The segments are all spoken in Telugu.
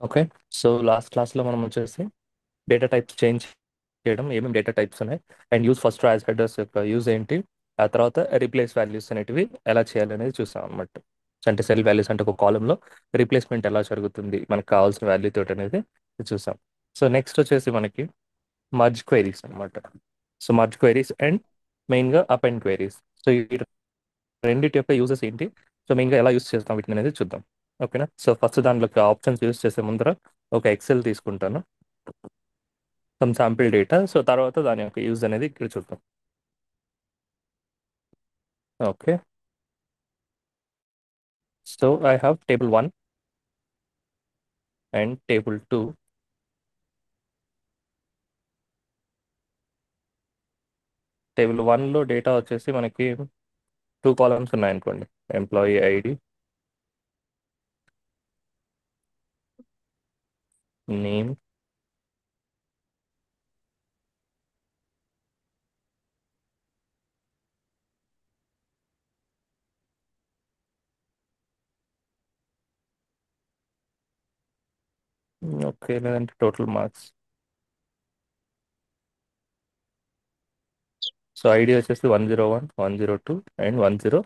ఓకే. సో లాస్ట్ క్లాస్లో మనం వచ్చేసి డేటా టైప్స్ చేంజ్ చేయడం, ఏమేమి డేటా టైప్స్ ఉన్నాయి, and use first as headers యొక్క యూజ్ ఏంటి, ఆ తర్వాత రీప్లేస్ వాల్యూస్ అనేటివి ఎలా చేయాలి అనేది చూసాం అనమాట. అంటే సెల్ వాల్యూస్ అంటే ఒక కాలంలో రీప్లేస్మెంట్ ఎలా జరుగుతుంది మనకు కావాల్సిన వాల్యూ తోటి అనేది చూసాం. సో నెక్స్ట్ వచ్చేసి మనకి మర్జ్ క్వైరీస్ అనమాట. సో మర్జ్ క్వైరీస్ అండ్ మెయిన్గా అప్ అండ్ క్వైరీస్. సో ఈ రెండింటి యొక్క యూజెస్ ఏంటి, సో మెయిన్గా ఎలా యూస్ చేస్తాం వీటిని అనేది చూద్దాం. ఓకేనా. సో ఫస్ట్ దాంట్లో ఆప్షన్స్ యూస్ చేసే ముందర ఒక ఎక్సెల్ తీసుకుంటాను, సమ్ శాంపిల్ డేటా. సో తర్వాత దాని యొక్క యూజ్ అనేది ఇక్కడ చూద్దాం. Okay. So I have table 1 and table 2. Table 1లో డేటా వచ్చేసి మనకి 2 కాలమ్స్ ఉన్నాయనుకోండి, ఎంప్లాయీ ఐడి, నేమ్, ఓకే, లేదంటే టోటల్ మార్క్స్. సో ఐడి వచ్చేసి 101, 102 అండ్ 103.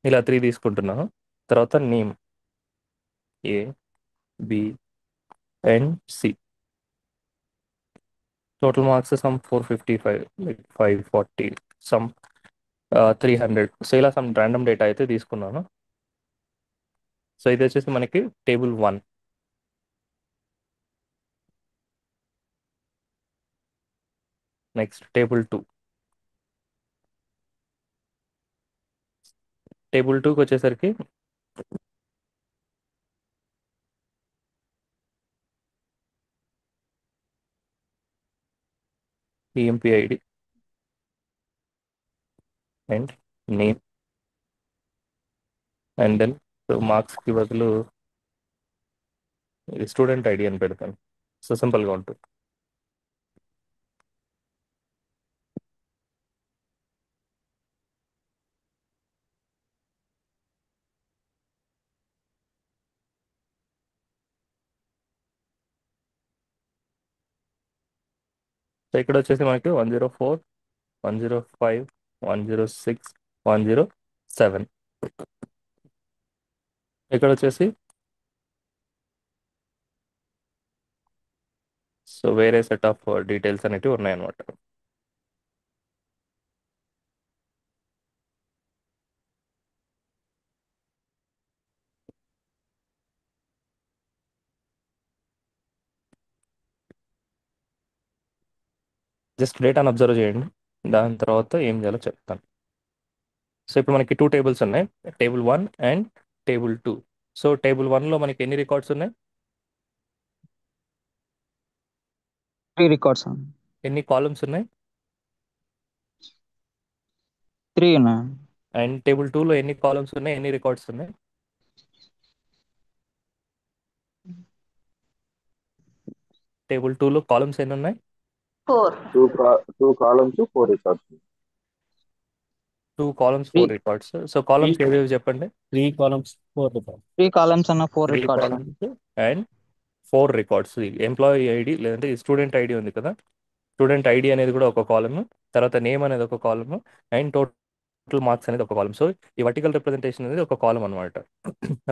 ఇలా 3 తీసుకుంటున్నాను. తర్వాత name A, B and C. Total marks some 455, like 540, some 300. So ఇలా సమ్ ర్యాండమ్ డేటా అయితే తీసుకున్నాను. సో ఇది వచ్చేసి మనకి టేబుల్ 1. Next table 2. టేబుల్ 2కి వచ్చేసరికి EMP ID and name, and then మార్క్స్కి బదులు స్టూడెంట్ ఐడి అని పెడతాను. సో సింపుల్గా ఉంటుంది. సో ఇక్కడ వచ్చేసి మనకి 104, 105, 106, 107. ఇక్కడ వచ్చేసి సో వేరే సెట్ ఆఫ్ డీటెయిల్స్ అనేవి ఉన్నాయన్నమాట. జస్ట్ డేటాను అబ్జర్వ్ చేయండి, దాని తర్వాత ఏం చేయాలో చెప్తాను. సో ఇప్పుడు మనకి 2 టేబుల్స్ ఉన్నాయి, table 1 and table 2. So table 1లో మనకి ఎన్ని రికార్డ్స్ ఉన్నాయి, త్రీ రికార్డ్స్ ఎన్ని కాలమ్స్ ఉన్నాయి, త్రీ ఉన్నాయి. అండ్ టేబుల్ 2లో ఎన్ని కాలమ్స్ ఉన్నాయి, ఎన్ని రికార్డ్స్ ఉన్నాయి. టేబుల్ 2లో కాలమ్స్ ఎన్ని ఉన్నాయి, four. Two columns 4 records. 2 columns three 4 records. So columns ఏవేవి చెప్పండి. 3 columns, 4 records. త్రీ కాలమ్స్ అన్న four three records. Columns and 4 records. Employee ID లేదంటే స్టూడెంట్ ఐడి ఉంది కదా, స్టూడెంట్ ఐడి అనేది కూడా ఒక కాలమ్, తర్వాత నేమ్ అనేది ఒక కాలమ్, అండ్ టోటల్ మార్క్స్ అనేది ఒక కాలమ్. సో ఈ వర్టికల్ రిప్రజెంటేషన్ అనేది ఒక కాలమ్ అనమాట.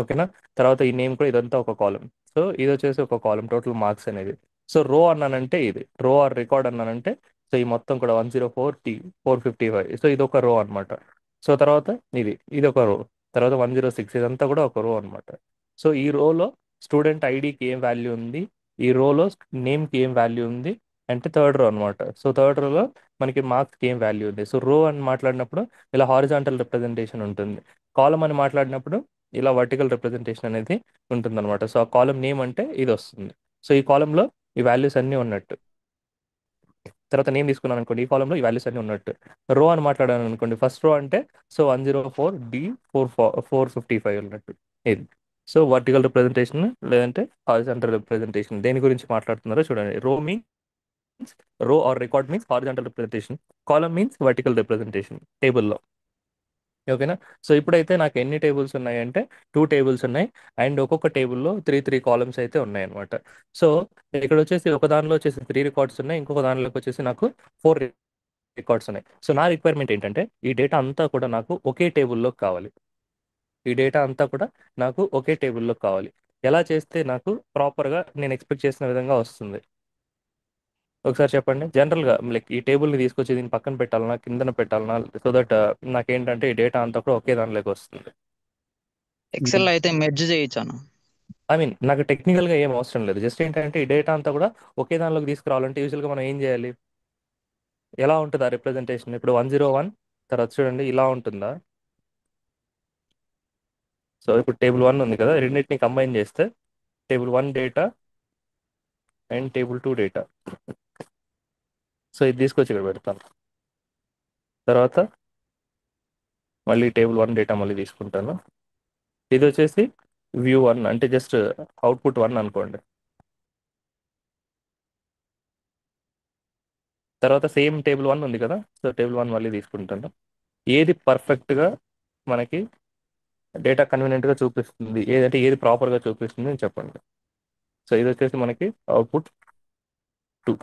ఓకేనా. తర్వాత ఈ నేమ్ కూడా ఇదంతా ఒక కాలమ్. సో ఇది వచ్చేసి ఒక కాలమ్, టోటల్ మార్క్స్ అనేది. సో రో అన్నానంటే ఇది రో ఆర్ రికార్డ్ అన్నానంటే, సో ఈ మొత్తం కూడా 104T 455. సో ఇది ఒక రో అనమాట. సో తర్వాత ఇది ఒక రో, తర్వాత 106, ఇదంతా కూడా ఒక రో అనమాట. సో ఈ రోలో స్టూడెంట్ ఐడికి ఏం వాల్యూ ఉంది, ఈ రోలో నేమ్కి ఏం వాల్యూ ఉంది, అంటే థర్డ్ రో అనమాట. సో థర్డ్ రోలో మనకి మార్క్స్కి ఏం వాల్యూ ఉంది. సో రో అని మాట్లాడినప్పుడు ఇలా హారిజాంటల్ రిప్రజెంటేషన్ ఉంటుంది, కాలం అని మాట్లాడినప్పుడు ఇలా వర్టికల్ రిప్రజెంటేషన్ అనేది ఉంటుంది అనమాట. సో ఆ కాలం నేమ్ అంటే ఇది వస్తుంది. సో ఈ కాలంలో ఈ వాల్యూస్ అన్నీ ఉన్నట్టు. తర్వాత నేమ్ తీసుకున్నాను అనుకోండి, ఈ కాలంలో ఈ వాల్యూస్ అన్నీ ఉన్నట్టు. రో అని మాట్లాడాను అనుకోండి, ఫస్ట్ రో అంటే సో 104D 455 ఉన్నట్టు ఇది. సో వర్టికల్ రిప్రజెంటేషన్ లేదంటే హారిజాంటల్ రిప్రజెంటేషన్ దేని గురించి మాట్లాడుతున్నారో చూడండి. రో are record means horizontal representation, column means vertical representation టేబుల్లో. ఓకేనా. సో ఇప్పుడైతే నాకు ఎన్ని టేబుల్స్ ఉన్నాయి అంటే 2 టేబుల్స్ ఉన్నాయి, అండ్ ఒక్కొక్క టేబుల్లో త్రీ కాలమ్స్ అయితే ఉన్నాయి అనమాట. సో ఇక్కడ వచ్చేసి ఒక దానిలో వచ్చేసి 3 రికార్డ్స్ ఉన్నాయి, ఇంకొక దానిలోకి వచ్చేసి నాకు 4 రికార్డ్స్ ఉన్నాయి. సో నా రిక్వైర్మెంట్ ఏంటంటే ఈ డేటా అంతా కూడా నాకు ఒకే టేబుల్లో కావాలి. ఈ డేటా అంతా కూడా నాకు ఒకే టేబుల్లో కావాలి. ఎలా చేస్తే నాకు ప్రాపర్గా నేను ఎక్స్పెక్ట్ చేసిన విధంగా వస్తుంది ఒకసారి చెప్పండి. జనరల్గా లైక్ ఈ టేబుల్ని తీసుకొచ్చి దీన్ని పక్కన పెట్టాలన్నా కిందన పెట్టాలన్నా, సో దట్ నాకేంటంటే ఈ డేటా అంతా కూడా ఒకే దానిలోకి వస్తుంది. ఎక్సెల్ అయితే మెర్జ్ చేయొచ్చు అన్న. ఐ మీన్ నాకు టెక్నికల్గా ఏం అవసరం లేదు, జస్ట్ ఏంటంటే ఈ డేటా అంతా కూడా ఒకే దానిలోకి తీసుకురావాలంటే యూజువల్గా మనం ఏం చేయాలి? ఎలా ఉంటుంది ఆ రిప్రజెంటేషన్? ఇప్పుడు 101 తర్వాత చూడండి ఇలా ఉంటుందా? సో ఇప్పుడు టేబుల్ 1 ఉంది కదా, రెండింటిని కంబైన్ చేస్తే table 1 data and table 2 data. So ఇది తీసుకొచ్చి ఇక్కడ పెడతాను. తర్వాత మళ్ళీ టేబుల్ 1 డేటా మళ్ళీ తీసుకుంటాను. ఇది వచ్చేసి వ్యూ 1 అంటే జస్ట్ అవుట్పుట్ 1 అనుకోండి. తర్వాత సేమ్ టేబుల్ 1 ఉంది కదా, సో టేబుల్ 1 మళ్ళీ తీసుకుంటాను. ఏది పర్ఫెక్ట్గా మనకి డేటా కన్వీనియంట్గా చూపిస్తుంది, ఏదంటే ఏది ప్రాపర్గా చూపిస్తుంది అని చెప్పండి. సో ఇది వచ్చేసి మనకి output 2.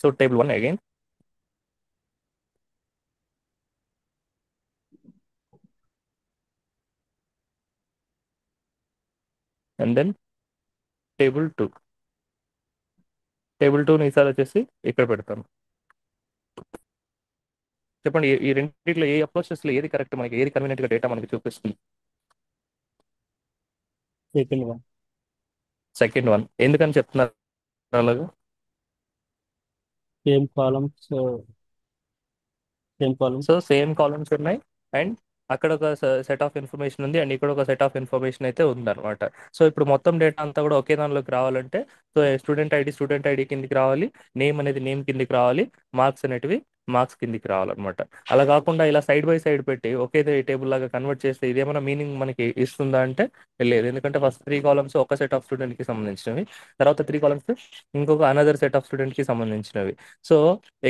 So table 1 again, and then table 2. Table 2ని ఈసారి వచ్చేసి ఇక్కడ పెడతాను. చెప్పండి ఈ రెండింటిలో ఏ అప్రోచెస్లో ఏది కరెక్ట్, మనకి ఏది కన్వీనియంట్గా డేటా మనకి చూపిస్తుంది? Second one. సెకండ్ 1. ఎందుకని చెప్తున్నారు అలాగా? Same columns, same columns. So same columns ఉన్నాయి, అండ్ అక్కడ ఒక సెట్ ఆఫ్ ఇన్ఫర్మేషన్ ఉంది, అండ్ ఇక్కడ ఒక సెట్ ఆఫ్ ఇన్ఫర్మేషన్ అయితే ఉందన్నమాట. సో ఇప్పుడు మొత్తం డేటా అంతా కూడా ఒకే దానిలోకి రావాలంటే, సో స్టూడెంట్ ఐడి కిందికి రావాలి, నేమ్ అనేది నేమ్ కిందికి రావాలి, మార్క్స్ అనేటివి మార్క్స్ కిందికి రావాలన్నమాట. అలా కాకుండా ఇలా సైడ్ బై సైడ్ పెట్టి ఒకే టేబుల్ లాగా కన్వర్ట్ చేస్తే ఇదేమైనా మీనింగ్ మనకి ఇస్తుందా అంటే లేదు. ఎందుకంటే ఫస్ట్ 3 కాలమ్స్ ఒక సెట్ ఆఫ్ స్టూడెంట్కి సంబంధించినవి, తర్వాత 3 కాలమ్స్ ఇంకొక అనదర్ సెట్ ఆఫ్ స్టూడెంట్కి సంబంధించినవి. సో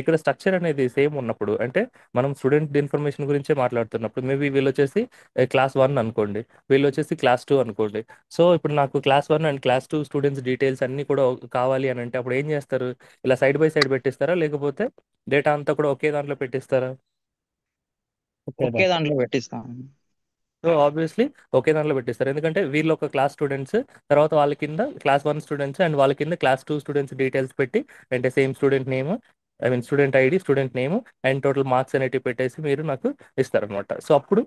ఇక్కడ స్ట్రక్చర్ అనేది సేమ్ ఉన్నప్పుడు, అంటే మనం స్టూడెంట్ ఇన్ఫర్మేషన్ గురించే మాట్లాడుతున్నప్పుడు, మేబీ వీళ్ళు వచ్చేసి క్లాస్ 1 అనుకోండి, వీళ్ళు వచ్చేసి క్లాస్ 2 అనుకోండి. సో ఇప్పుడు నాకు class 1 and class 2 students details అన్నీ కూడా కావాలి అని అంటే అప్పుడు ఏం చేస్తారు? ఇలా సైడ్ బై సైడ్ పెట్టిస్తారా, లేకపోతే డేటా అంతా కూడా ఒకే దాంట్లో పెట్టిస్తారా? ఒకే దాంట్లో పెట్టిస్తాను. సో ఆబ్వియస్లీ ఒకే దాంట్లో పెట్టిస్తారు, ఎందుకంటే వీళ్ళు ఒక క్లాస్ స్టూడెంట్స్, తర్వాత వాళ్ళ కింద క్లాస్ 1 స్టూడెంట్స్, అండ్ వాళ్ళ కింద క్లాస్ 2 స్టూడెంట్స్ డీటెయిల్స్ పెట్టి, అంటే same student name, I mean student ID, student name, and total marks అనేటివి పెట్టేసి మీరు నాకు ఇస్తారనమాట. సో అప్పుడు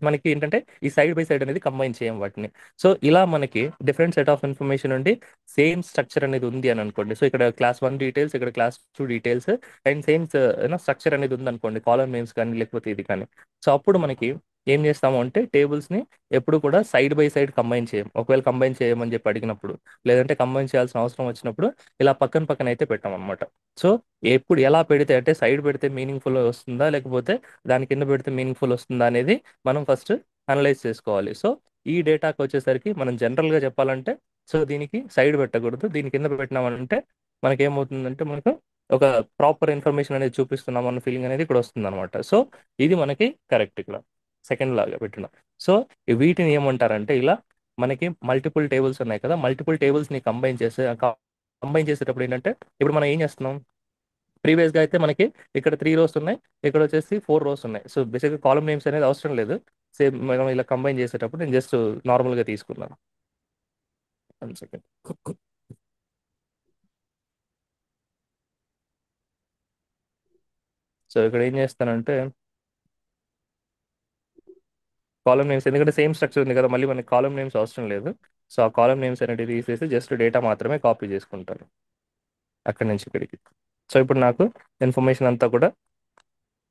మనకి ఏంటంటే ఈ సైడ్ బై సైడ్ అనేది కంబైన్ చేయం వాటిని. సో ఇలా మనకి డిఫరెంట్ సెట్ ఆఫ్ ఇన్ఫర్మేషన్ ఉండి సేమ్ స్ట్రక్చర్ అనేది ఉంది అని అనుకోండి. సో ఇక్కడ క్లాస్ 1 డీటెయిల్స్, ఇక్కడ class 2 details, and same structure అనేది ఉంది అనుకోండి, కాలమ్ నేమ్స్ కానీ లేకపోతే ఇది కానీ. సో అప్పుడు మనకి ఏం చేస్తాము అంటే టేబుల్స్ని ఎప్పుడు కూడా సైడ్ బై సైడ్ కంబైన్ చేయం. ఒకవేళ కంబైన్ చేయమని చెప్పి అడిగినప్పుడు, లేదంటే కంబైన్ చేయాల్సిన అవసరం వచ్చినప్పుడు ఇలా పక్కన పక్కన అయితే పెట్టాం అనమాట. సో ఎప్పుడు ఎలా పెడితే, అంటే సైడ్ పెడితే మీనింగ్ఫుల్ వస్తుందా, లేకపోతే దాని కింద పెడితే మీనింగ్ఫుల్ వస్తుందా అనేది మనం ఫస్ట్ అనలైజ్ చేసుకోవాలి. సో ఈ డేటాకి వచ్చేసరికి మనం జనరల్గా చెప్పాలంటే, సో దీనికి సైడ్ పెట్టకూడదు, దీని కింద పెట్టినామంటే మనకి ఏమవుతుందంటే మనకు ఒక ప్రాపర్ ఇన్ఫర్మేషన్ అనేది చూపిస్తున్నాం అన్న ఫీలింగ్ అనేది ఇక్కడ వస్తుంది అనమాట. సో ఇది మనకి కరెక్ట్ ఇక్కడ సెకండ్ లాగా పెట్టిన. సో వీటిని ఏమంటారంటే, ఇలా మనకి మల్టిపుల్ టేబుల్స్ ఉన్నాయి కదా, మల్టిపుల్ టేబుల్స్ని కంబైన్ చేసేటప్పుడు ఏంటంటే, ఇప్పుడు మనం ఏం చేస్తున్నాం, ప్రీవియస్గా అయితే మనకి ఇక్కడ 3 రోస్ ఉన్నాయి, ఇక్కడ వచ్చేసి 4 రోస్ ఉన్నాయి. సో బేసిక్గా కాలమ్ నేమ్స్ అనేది అవసరం లేదు. సేమ్ మనం ఇలా కంబైన్ చేసేటప్పుడు నేను జస్ట్ నార్మల్గా తీసుకున్నాను. 1 సెకండ్. సో ఇక్కడ ఏం చేస్తానంటే కాలమ్ నేమ్స్, ఎందుకంటే సేమ్ స్ట్రక్చర్ ఉంది కదా, మళ్ళీ మనకి కాలమ్ నేమ్స్ అవసరం లేదు. సో ఆ కాలమ్ నేమ్స్ అనేవి తీసేసి జస్ట్ డేటా మాత్రమే కాపీ చేసుకుంటాను అక్కడి నుంచి ఇక్కడికి. సో ఇప్పుడు నాకు ఇన్ఫర్మేషన్ అంతా కూడా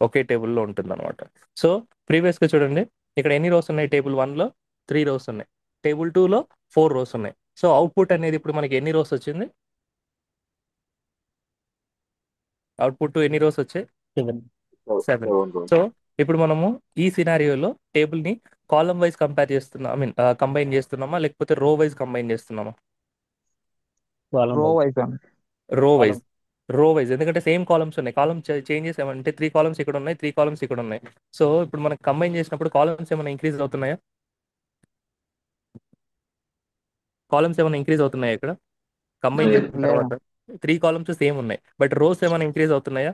ఒకే టేబుల్లో ఉంటుంది అనమాట. సో ప్రీవియస్గా చూడండి, ఇక్కడ ఎన్ని రోస్ ఉన్నాయి? టేబుల్ 1లో 3 రోస్ ఉన్నాయి, టేబుల్ 2లో 4 రోస్ ఉన్నాయి. సో అవుట్పుట్ అనేది ఇప్పుడు మనకి ఎన్ని రోస్ వచ్చింది? అవుట్పుట్ ఎన్ని రోస్ వచ్చాయి? 7. 7. 7 సో ఇప్పుడు మనము ఈ సినారియోలో టేబుల్ని కాలమ్ వైజ్ కంపేర్ చేస్తున్నాం, ఐ మీన్ కంబైన్ చేస్తున్నామా, లేకపోతే రో వైజ్ కంబైన్ చేస్తున్నామా? కాలం రో వైజ్. వైజ్ అన్న. రో వైజ్. కాలం. రో వైజ్, ఎందుకంటే సేమ్ కాలమ్స్ ఉన్నాయి. కాలమ్ చేంజ్ చేసామంటే 3 కాలమ్స్ ఇక్కడ ఉన్నాయి, 3 కాలమ్స్ ఇక్కడ ఉన్నాయి. సో ఇప్పుడు మనం కంబైన్ చేసినప్పుడు కాలమ్స్ ఏమైనా ఇంక్రీజ్ అవుతున్నాయా? కాలమ్స్ ఏమైనా ఇంక్రీజ్ అవుతున్నాయా ఇక్కడ కంబైన్ లేదు. చేసిన లేదా తర్వాత? 3 కాలమ్స్ సేమ్ ఉన్నాయి, బట్ రోస్ ఏమైనా ఇంక్రీజ్ అవుతున్నాయా?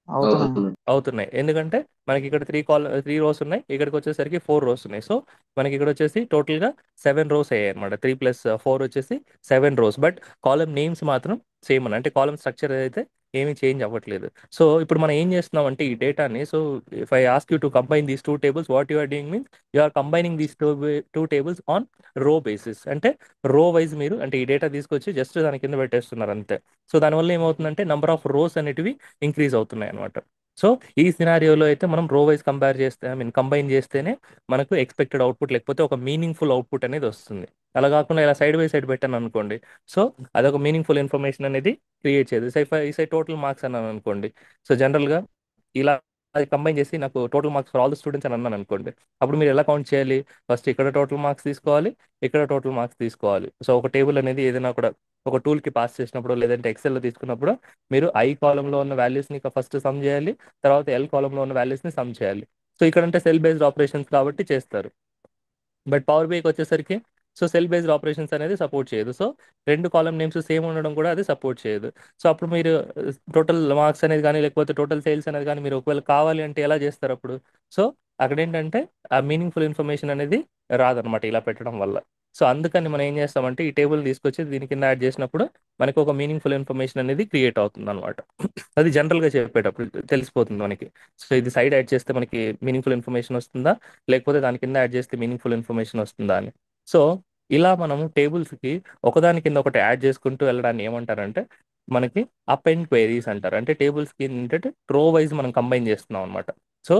అవుతున్నాయి. అవుతుంది. అవుతున్నాయి, ఎందుకంటే మనకి ఇక్కడ 3 రోస్ ఉన్నాయి, ఇక్కడికి వచ్చేసరికి 4 రోస్ ఉన్నాయి. సో మనకి ఇక్కడ వచ్చేసి టోటల్గా 7 రోస్ అయ్యాయి అనమాట. 3 + 4 వచ్చేసి 7 రోస్, బట్ కాలమ్ నేమ్స్ మాత్రం సేమ్ అని, అంటే కాలమ్ స్ట్రక్చర్ అయితే ఏమీ చేంజ్ అవ్వట్లేదు. సో ఇప్పుడు మనం ఏం చేస్తున్నాం అంటే ఈ డేటాని, so if I ask you to combine these 2 tables, what you are doing means you are combining these two tables on row basis. అంటే రో వైజ్ మీరు అంటే ఈ డేటా తీసుకొచ్చి జస్ట్ దాని కింద పెట్టేస్తున్నారు అంతే. సో దానివల్ల ఏమవుతుందంటే నంబర్ ఆఫ్ రోస్ అనేటివి ఇంక్రీజ్ అవుతున్నాయి అనమాట. సో ఈ సినారియోలో అయితే మనం రో వైజ్ కంపేర్ చేస్తే, ఐ మీన్ కంబైన్ చేస్తేనే మనకు ఎక్స్పెక్టెడ్ అవుట్పుట్ లేకపోతే ఒక మీనింగ్ఫుల్ అవుట్పుట్ అనేది వస్తుంది. అలా కాకుండా ఇలా సైడ్ బై సైడ్ పెట్టాను అనుకోండి, సో అదొక మీనింగ్ఫుల్ ఇన్ఫర్మేషన్ అనేది క్రియేట్ చేయదు. ఈ సై టోటల్ మార్క్స్ అన్నాను అనుకోండి, సో జనరల్గా ఇలా అది కంబైన్ చేసి నాకు total marks for all the students అని అన్నాను అనుకోండి, అప్పుడు మీరు ఎలా కౌంట్ చేయాలి? ఫస్ట్ ఇక్కడ టోటల్ మార్క్స్ తీసుకోవాలి, ఇక్కడ టోటల్ మార్క్స్ తీసుకోవాలి. సో ఒక టేబుల్ అనేది ఏదైనా కూడా ఒక టూల్కి పాస్ చేసినప్పుడు లేదంటే ఎక్సెల్లో తీసుకున్నప్పుడు మీరు ఐ కాలంలో ఉన్న వాల్యూస్ని ఫస్ట్ సమ్ చేయాలి, తర్వాత ఎల్ కాలంలో ఉన్న వాల్యూస్ని సమ్ చేయాలి. సో ఇక్కడ అంటే సెల్ బేస్డ్ ఆపరేషన్స్ కాబట్టి చేస్తారు, బట్ పవర్ బీకి వచ్చేసరికి సో సెల్ బేస్డ్ ఆపరేషన్స్ అనేది సపోర్ట్ చేయదు. సో 2 కాలమ్ నేమ్స్ సేమ్ ఉండడం కూడా అది సపోర్ట్ చేయదు. సో అప్పుడు మీరు టోటల్ మార్క్స్ అనేది కానీ లేకపోతే టోటల్ సేల్స్ అనేది కానీ మీరు ఒకవేళ కావాలి అంటే ఎలా చేస్తారు అప్పుడు? సో అక్కడ ఏంటంటే ఆ మీనింగ్ఫుల్ ఇన్ఫర్మేషన్ అనేది రాదనమాట ఇలా పెట్టడం వల్ల. సో అందుకని మనం ఏం చేస్తామంటే ఈ టేబుల్ తీసుకొచ్చి దీని కింద యాడ్ చేసినప్పుడు మనకి ఒక మీనింగ్ఫుల్ ఇన్ఫర్మేషన్ అనేది క్రియేట్ అవుతుంది అనమాట. అది జనరల్గా చెప్పేటప్పుడు తెలిసిపోతుంది మనకి. సో ఇది సైడ్ యాడ్ చేస్తే మనకి మీనింగ్ఫుల్ ఇన్ఫర్మేషన్ వస్తుందా, లేకపోతే దాని కింద యాడ్ చేస్తే మీనింగ్ఫుల్ ఇన్ఫర్మేషన్ వస్తుందా అని. సో ఇలా మనము టేబుల్స్కి ఒకదాని కింద ఒకటి యాడ్ చేసుకుంటూ వెళ్ళడాన్ని ఏమంటారంటే మనకి అప్ అండ్ క్వైరీస్ అంటారు. అంటే టేబుల్స్కి ఏంటంటే రో వైజ్ మనం కంబైన్ చేస్తున్నాం అనమాట. So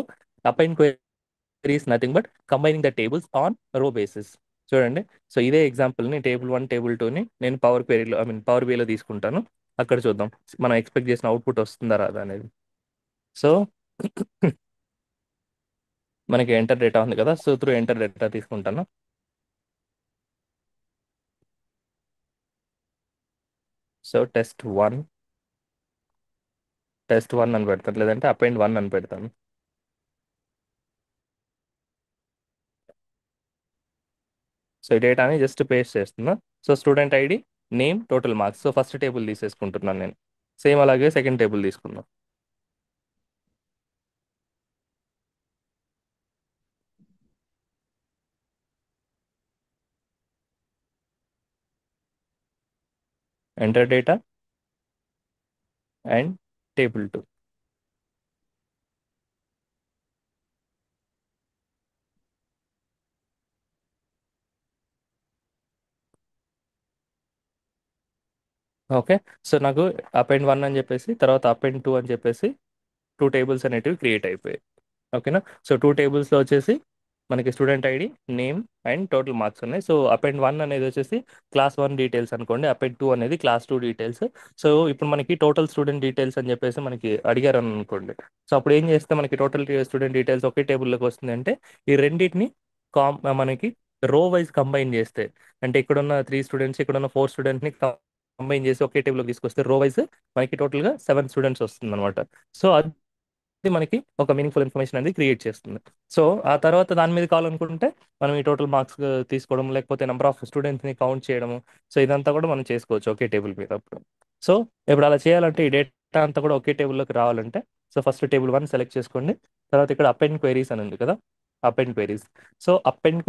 append queries nothing but combining the tables on row basis. చూడండి, సో ఇదే ఎగ్జాంపుల్ని టేబుల్ 1 టేబుల్ 2ని నేను పవర్ క్వైరీలో ఐ మీన్ పవర్ బిలో తీసుకుంటాను. అక్కడ చూద్దాం మనం ఎక్స్పెక్ట్ చేసిన అవుట్పుట్ వస్తుందా రాదా అనేది. సో మనకి ఎంటర్ డేటా ఉంది కదా, సో త్రూ ఎంటర్ డేటా తీసుకుంటాను. సో టెస్ట్ 1 అని పెడతాను, లేదంటే అపెండ్ 1 అని పెడతాను. సో ఈ డేటాని జస్ట్ పేస్ట్ చేస్తున్నా. So student ID, name, total marks. So first table తీసేసుకుంటున్నాను నేను. సేమ్ అలాగే సెకండ్ టేబుల్ తీసుకుందాం. Enter data and table 2. Okay, so నాకు అపెండ్ 1 అని చెప్పేసి తర్వాత అపెండ్ 2 అని చెప్పేసి 2 టేబుల్స్ అనేటివి క్రియేట్ అయిపోయాయి. ఓకేనా. సో 2 టేబుల్స్లో వచ్చేసి మనకి student ID, name and total marks ఉన్నాయి. సో అపెండ్ 1 అనేది వచ్చేసి క్లాస్ 1 డీటెయిల్స్ అనుకోండి, అపెండ్ 2 అనేది క్లాస్ 2 డీటెయిల్స్. సో ఇప్పుడు మనకి టోటల్ స్టూడెంట్ డీటెయిల్స్ అని చెప్పేసి మనకి అడిగారు అని అనుకోండి, సో అప్పుడు ఏం చేస్తే మనకి టోటల్ స్టూడెంట్ డీటెయిల్స్ ఒకే టేబుల్లోకి వస్తుంది అంటే ఈ రెండింటిని మనకి రో వైజ్ కంబైన్ చేస్తే, అంటే ఇక్కడున్న 3 స్టూడెంట్స్ ఇక్కడున్న 4 స్టూడెంట్ని కంబైన్ చేసి ఒకే టేబుల్లోకి తీసుకొస్తే రో వైజ్ మనకి టోటల్గా 7 స్టూడెంట్స్ వస్తుంది అనమాట. సో ఇది మనకి ఒక మీనింగ్ఫుల్ ఇన్ఫర్మేషన్ అనేది క్రియేట్ చేస్తుంది. సో ఆ తర్వాత దాని మీద కావాలనుకుంటే మనం ఈ టోటల్ మార్క్స్ తీసుకోవడం లేకపోతే నెంబర్ ఆఫ్ స్టూడెంట్స్ని కౌంట్ చేయడము, సో ఇదంతా కూడా మనం చేసుకోవచ్చు ఒకే టేబుల్ మీద అప్పుడు. సో ఇప్పుడు అలా చేయాలంటే ఈ డేటా అంతా కూడా ఒకే టేబుల్లోకి రావాలంటే సో ఫస్ట్ టేబుల్ 1 సెలెక్ట్ చేసుకోండి. తర్వాత ఇక్కడ అప్ అండ్ క్వైరీస్ అని ఉంది కదా, up and queries. So append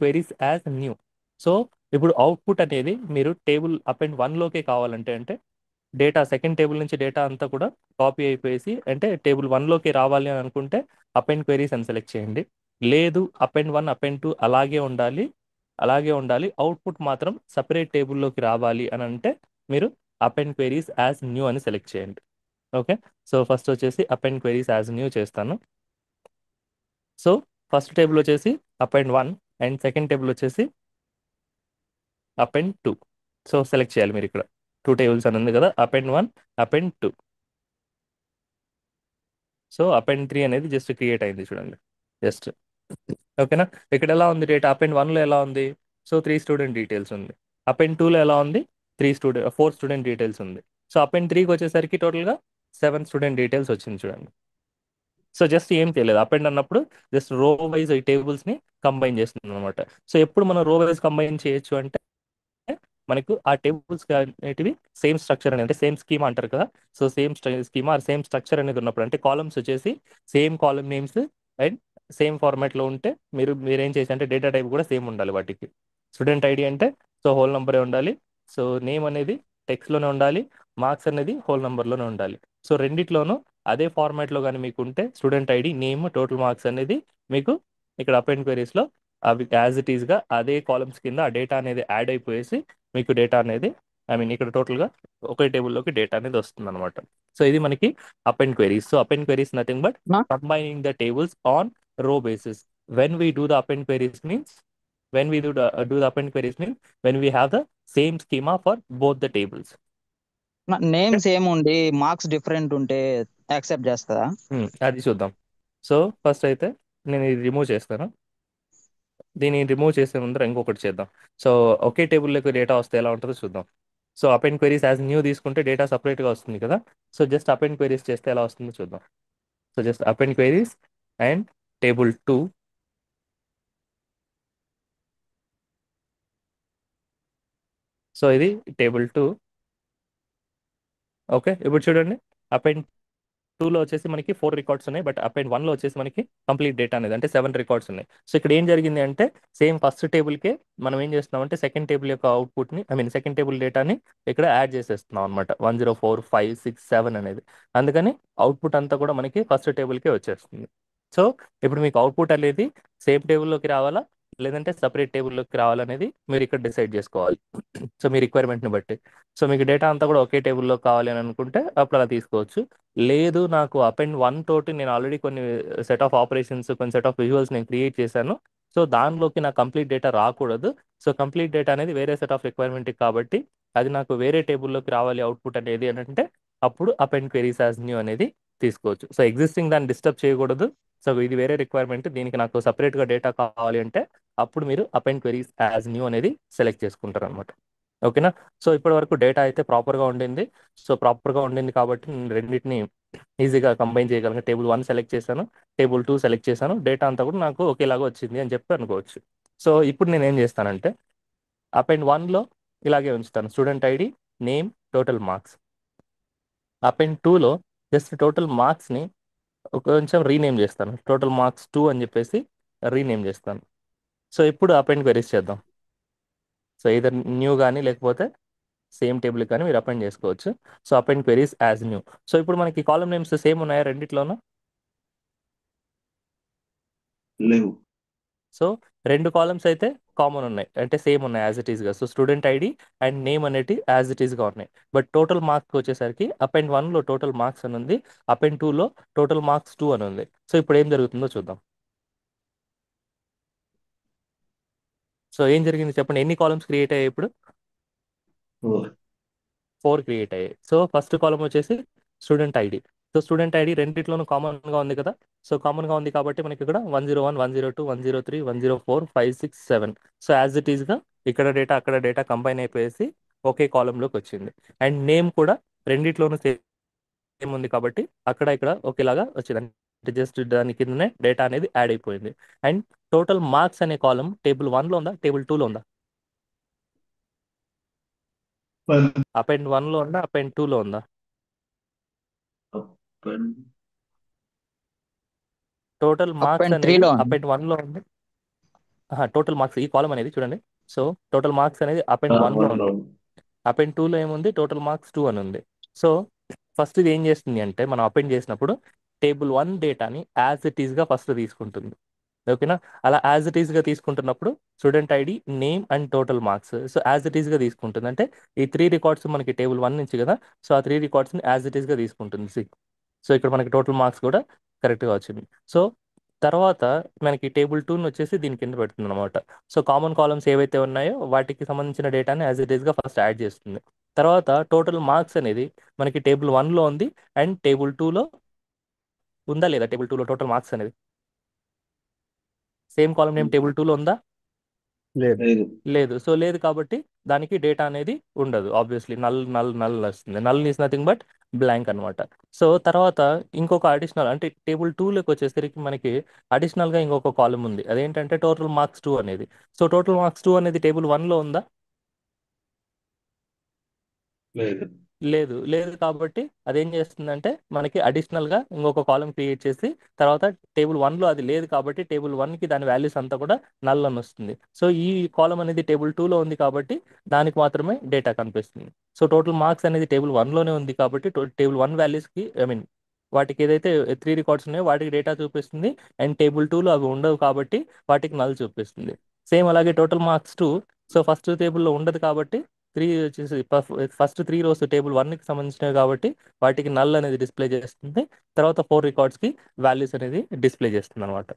queries as new. So ఇప్పుడు అవుట్పుట్ అనేది మీరు టేబుల్ అపెండ్ 1లోకే కావాలంటే అంటే డేటా సెకండ్ టేబుల్ నుంచి డేటా అంతా కూడా కాపీ అయిపోయేసి అంటే టేబుల్ 1లోకి రావాలి అని అనుకుంటే అపెండ్ క్వైరీస్ అని సెలెక్ట్ చేయండి. లేదు అపెండ్ 1 అపెండ్ 2 అలాగే ఉండాలి అవుట్పుట్ మాత్రం సపరేట్ టేబుల్లోకి రావాలి అని అంటే మీరు అపెండ్ క్వైరీస్ యాజ్ న్యూ అని సెలెక్ట్ చేయండి. ఓకే, సో ఫస్ట్ వచ్చేసి అపెండ్ క్వైరీస్ యాజ్ న్యూ చేస్తాను. సో ఫస్ట్ టేబుల్ వచ్చేసి అపెండ్ 1 అండ్ సెకండ్ టేబుల్ వచ్చేసి అపెండ్ 2. సో సెలెక్ట్ చేయాలి మీరు ఇక్కడ 2 టేబుల్స్ అని ఉంది కదా, అపెండ్ 1 అపెండ్ 2. సో అపెండ్ 3 అనేది జస్ట్ క్రియేట్ అయింది చూడండి, జస్ట్. ఓకేనా. ఇక్కడ ఎలా ఉంది డేటా అపెండ్ 1లో ఎలా ఉంది? సో 3 స్టూడెంట్ డీటెయిల్స్ ఉంది. అపెండ్ 2లో ఎలా ఉంది? 4 స్టూడెంట్ డీటెయిల్స్ ఉంది. సో అపెండ్ 3కి వచ్చేసరికి టోటల్గా 7 స్టూడెంట్ డీటెయిల్స్ వచ్చింది చూడండి. సో జస్ట్ ఏం తెలియదు, అపెండ్ అన్నప్పుడు జస్ట్ రో వైజ్ ఈ టేబుల్స్ని కంబైన్ చేస్తుంది అనమాట. సో ఎప్పుడు మనం రో వైజ్ కంబైన్ చేయొచ్చు అంటే మనకు ఆ టేబుల్స్ అనేటివి సేమ్ స్ట్రక్చర్ అనేది, అంటే సేమ్ స్కీమా అంటారు కదా. So same schema or same structure అనేది ఉన్నప్పుడు, అంటే కాలమ్స్ వచ్చేసి same column names and same ఫార్మాట్లో ఉంటే మీరేం చేసి అంటే డేటా టైప్ కూడా సేమ్ ఉండాలి వాటికి. స్టూడెంట్ ఐడి అంటే సో హోల్ నెంబరే ఉండాలి, సో నేమ్ అనేది టెక్స్ట్లోనే ఉండాలి, మార్క్స్ అనేది హోల్ నెంబర్లోనే ఉండాలి. సో రెండిట్లోనూ అదే ఫార్మాట్లో కానీ మీకు ఉంటే student ID, name, total marks అనేది మీకు ఇక్కడ అపెండ్ క్వెరీస్లో అవి యాజ్ ఇట్ ఈస్గా అదే కాలమ్స్ కింద ఆ డేటా అనేది యాడ్ అయిపోయేసి మీకు డేటా అనేది, ఐ మీన్ ఇక్కడ టోటల్గా ఒకే టేబుల్లోకి డేటా అనేది వస్తుంది అనమాట. సో ఇది మనకి append queries. So append queries nothing but నా combining the tables on row basis. When we do the append queries means when we do the append queries means when we have the same schema for both the tables. Name Okay? Same ఉండి మార్క్స్ డిఫరెంట్ ఉంటే యాక్సెప్ట్ చేస్తుందా? అది చూద్దాం. సో ఫస్ట్ అయితే నేను ఇది రిమూవ్ చేస్తాను. దీన్ని రిమూవ్ చేసే ముందర ఇంకొకటి చేద్దాం. సో ఒకే టేబుల్లోకి డేటా వస్తే ఎలా ఉంటుందో చూద్దాం. So append queries as new తీసుకుంటే డేటా సపరేట్గా వస్తుంది కదా. సో జస్ట్ అపెండ్ క్వెరీస్ చేస్తే ఎలా వస్తుందో చూద్దాం. So just append queries and table 2. So ఇది టేబుల్ 2. ఓకే, ఇప్పుడు చూడండి, అపెండ్ 2లో వచ్చేసి మనకి 4 రికార్డ్స్ ఉన్నాయి, బట్ అపెండ్ 1లో వచ్చేసి మనకి కంప్లీట్ డేటా అనేది అంటే 7 రికార్డ్స్ ఉన్నాయి. సో ఇక్కడ ఏం జరిగింది అంటే సేమ్ ఫస్ట్ టేబుల్కే మనం ఏం చేస్తున్నామంటే సెకండ్ టేబుల్ యొక్క అవుట్పుట్ని, ఐ మీన్ సెకండ్ టేబుల్ డేటాని ఇక్కడ యాడ్ చేసేస్తున్నాం అనమాట. 104, 5, 6, 7 అనేది. అందుకని అవుట్పుట్ అంతా కూడా మనకి ఫస్ట్ టేబుల్కే వచ్చేస్తుంది. సో ఇప్పుడు మీకు అవుట్పుట్ అనేది సేమ్ టేబుల్లోకి రావాలా లేదంటే సపరేట్ టేబుల్లోకి రావాలనేది మీరు ఇక్కడ డిసైడ్ చేసుకోవాలి. సో మీ రిక్వైర్మెంట్ని బట్టి. సో మీకు డేటా అంతా కూడా ఒకే టేబుల్లో కావాలి అని అనుకుంటే అప్పుడు అలా తీసుకోవచ్చు. లేదు, నాకు అపెండ్ 1 తోటి నేను ఆల్రెడీ కొన్ని సెట్ ఆఫ్ ఆపరేషన్స్, కొన్ని సెట్ ఆఫ్ విజువల్స్ నేను క్రియేట్ చేశాను. సో దానిలోకి నాకు కంప్లీట్ డేటా రాకూడదు. సో కంప్లీట్ డేటా అనేది వేరే సెట్ ఆఫ్ రిక్వైర్మెంట్ కాబట్టి అది నాకు వేరే టేబుల్లోకి రావాలి అవుట్పుట్ అనేది అని అంటే అప్పుడు అపెండ్ క్వెరీస్ యాజ్ న్యూ అనేది తీసుకోవచ్చు. సో ఎగ్జిస్టింగ్ దాన్ని డిస్టర్బ్ చేయకూడదు. సో ఇది వేరే రిక్వైర్మెంట్, దీనికి నాకు సపరేట్గా డేటా కావాలి అంటే అప్పుడు మీరు అపెండ్ క్వెరీస్ యాజ్ న్యూ అనేది సెలెక్ట్ చేసుకుంటారు అనమాట. ఓకేనా. సో ఇప్పటి వరకు డేటా అయితే ప్రాపర్గా ఉండింది. సో ప్రాపర్గా ఉండింది కాబట్టి నేను రెండింటిని ఈజీగా కంబైన్ చేయగలను. టేబుల్ 1 సెలెక్ట్ చేశాను, టేబుల్ 2 సెలెక్ట్ చేశాను, డేటా అంతా కూడా నాకు ఒకేలాగా వచ్చింది అని చెప్పి అనుకోవచ్చు. సో ఇప్పుడు నేను ఏం చేస్తానంటే అపెండ్ 1లో ఇలాగే ఉంచుతాను, student ID, name, total marks. Append 2లో జస్ట్ టోటల్ మార్క్స్ని కొంచెం రీనేమ్ చేస్తాను, టోటల్ మార్క్స్ 2 అని చెప్పేసి రీనేమ్ చేస్తాను. సో ఇప్పుడు అపెండ్ క్వెరీస్ చేద్దాం. సో ఇదర్ న్యూ కానీ లేకపోతే సేమ్ టేబుల్ కానీ మీరు అపెండ్ చేసుకోవచ్చు. So append queries as new. So ఇప్పుడు మనకి కాలమ్ నేమ్స్ సేమ్ ఉన్నాయా రెండిట్లోనూ? లేవు. సో 2 కాలమ్స్ అయితే కామన్ ఉన్నాయి, అంటే సేమ్ ఉన్నాయి యాజ్ ఇట్ ఈస్గా. So student ID and name అనేటి యాజ్ ఇట్ ఈస్గా ఉన్నాయి. బట్ టోటల్ మార్క్స్ వచ్చేసరికి అపెండ్ 1లో టోటల్ మార్క్స్ అని ఉంది, అపెండ్ 2లో టోటల్ మార్క్స్ 2 అని ఉంది. సో ఇప్పుడు ఏం జరుగుతుందో చూద్దాం. సో ఏం జరిగింది చెప్పండి, ఎన్ని కాలమ్స్ క్రియేట్ అయ్యాయి ఇప్పుడు? 4 క్రియేట్ అయ్యాయి. సో ఫస్ట్ కాలం వచ్చేసి student ID. So student ID రెండిట్లోనూ కామన్గా ఉంది కదా. సో కామన్గా ఉంది కాబట్టి మనకి ఇక్కడ 101, 102, 103, 104, 5, 6, 7. సో యాజ్ ఇట్ ఈస్గా ఇక్కడ డేటా అక్కడ డేటా కంబైన్ అయిపోయేసి ఒకే కాలంలోకి వచ్చింది. అండ్ నేమ్ కూడా రెండిట్లోనూ సేమ్ ఉంది కాబట్టి అక్కడ ఇక్కడ ఒకేలాగా వచ్చింది, అంటే జస్ట్ దాని కిందనే డేటా అనేది యాడ్ అయిపోయింది. అండ్ టోటల్ మార్క్స్ అనే కాలం టేబుల్ 1లో ఉందా, టేబుల్ 2లో ఉందా? అపెండ్ 1లో ఉందా, అపెండ్ 2లో ఉందా? టోటల్ మార్క్స్ అపెండ్ అనేది 3లో ఉంది. అపెండ్ 1లో ఉంది. టోటల్ మార్క్స్ ఈ కాలం అనేది చూడండి. సో టోటల్ మార్క్స్ అనేది అపెండ్ 1లో ఉంది, అపెండ్ 2లో ఏముంది, టోటల్ మార్క్స్ 2 అని ఉంది. సో ఫస్ట్ ఇది ఏం చేస్తుంది అంటే మనం అపెండ్ చేసినప్పుడు టేబుల్ 1 డేటాని యాజ్ ఇట్ ఈస్గా ఫస్ట్ తీసుకుంటుంది. ఓకేనా. అలా యాజ్ ఇట్ ఈస్గా తీసుకుంటున్నప్పుడు student ID, name and total marks so as it ఈస్గా తీసుకుంటుంది. అంటే ఈ 3 రికార్డ్స్ మనకి టేబుల్ 1 నుంచి కదా, సో ఆ 3 రికార్డ్స్ని యాజ్ ఇట్ ఈస్గా తీసుకుంటుంది. సో ఇక్కడ మనకి టోటల్ మార్క్స్ కూడా కరెక్ట్గా వచ్చింది. సో తర్వాత మనకి టేబుల్ 2ని వచ్చేసి దీని కింద పెడుతుంది అనమాట. సో కామన్ కాలమ్స్ ఏవైతే ఉన్నాయో వాటికి సంబంధించిన డేటాని యాజ్ ఇట్ ఈస్గా ఫస్ట్ యాడ్ చేస్తుంది. తర్వాత టోటల్ మార్క్స్ అనేది మనకి టేబుల్ 1లో ఉంది అండ్ టేబుల్ 2లో ఉందా లేదా, టేబుల్ 2లో టోటల్ మార్క్స్ అనేది సేమ్ కాలం నేమ్ టేబుల్ 2లో ఉందా? లేదు. లేదు. లేదు. సో లేదు కాబట్టి దానికి డేటా అనేది ఉండదు. ఆబ్వియస్లీ నల్ వస్తుంది. Null is nothing but blank అనమాట. సో తర్వాత ఇంకొక అడిషనల్ అంటే టేబుల్ 2లోకి వచ్చేసరికి మనకి అడిషనల్గా ఇంకొక కాలం ఉంది. అదేంటంటే టోటల్ మార్క్స్ 2 అనేది. సో టోటల్ మార్క్స్ 2 అనేది టేబుల్ 1లో ఉందా? లేదు. లేదు. లేదు కాబట్టి అదేం చేస్తుందంటే మనకి అడిషనల్గా ఇంకొక కాలం క్రియేట్ చేసి తర్వాత టేబుల్ 1లో అది లేదు కాబట్టి టేబుల్ 1కి దాని వాల్యూస్ అంతా కూడా నల్ అని వస్తుంది. సో ఈ కాలం అనేది టేబుల్ 2లో ఉంది కాబట్టి దానికి మాత్రమే డేటా కనిపిస్తుంది. సో టోటల్ మార్క్స్ అనేది టేబుల్ 1లోనే ఉంది కాబట్టి టేబుల్ 1 వాల్యూస్కి ఐ మీన్ వాటికి ఏదైతే 3 రికార్డ్స్ ఉన్నాయో వాటికి డేటా చూపిస్తుంది. అండ్ టేబుల్ 2లో అవి ఉండవు కాబట్టి వాటికి నల్ చూపిస్తుంది. సేమ్ అలాగే టోటల్ మార్క్స్ 2 సో ఫస్ట్ టేబుల్లో ఉండదు కాబట్టి 3 వచ్చేసి ఫస్ట్ 3 రోస్ టేబుల్ 1కి సంబంధించినవి కాబట్టి వాటికి నల్ అనేది డిస్ప్లే చేస్తుంది. తర్వాత 4 రికార్డ్స్కి వాల్యూస్ అనేది డిస్ప్లే చేస్తుంది అనమాట.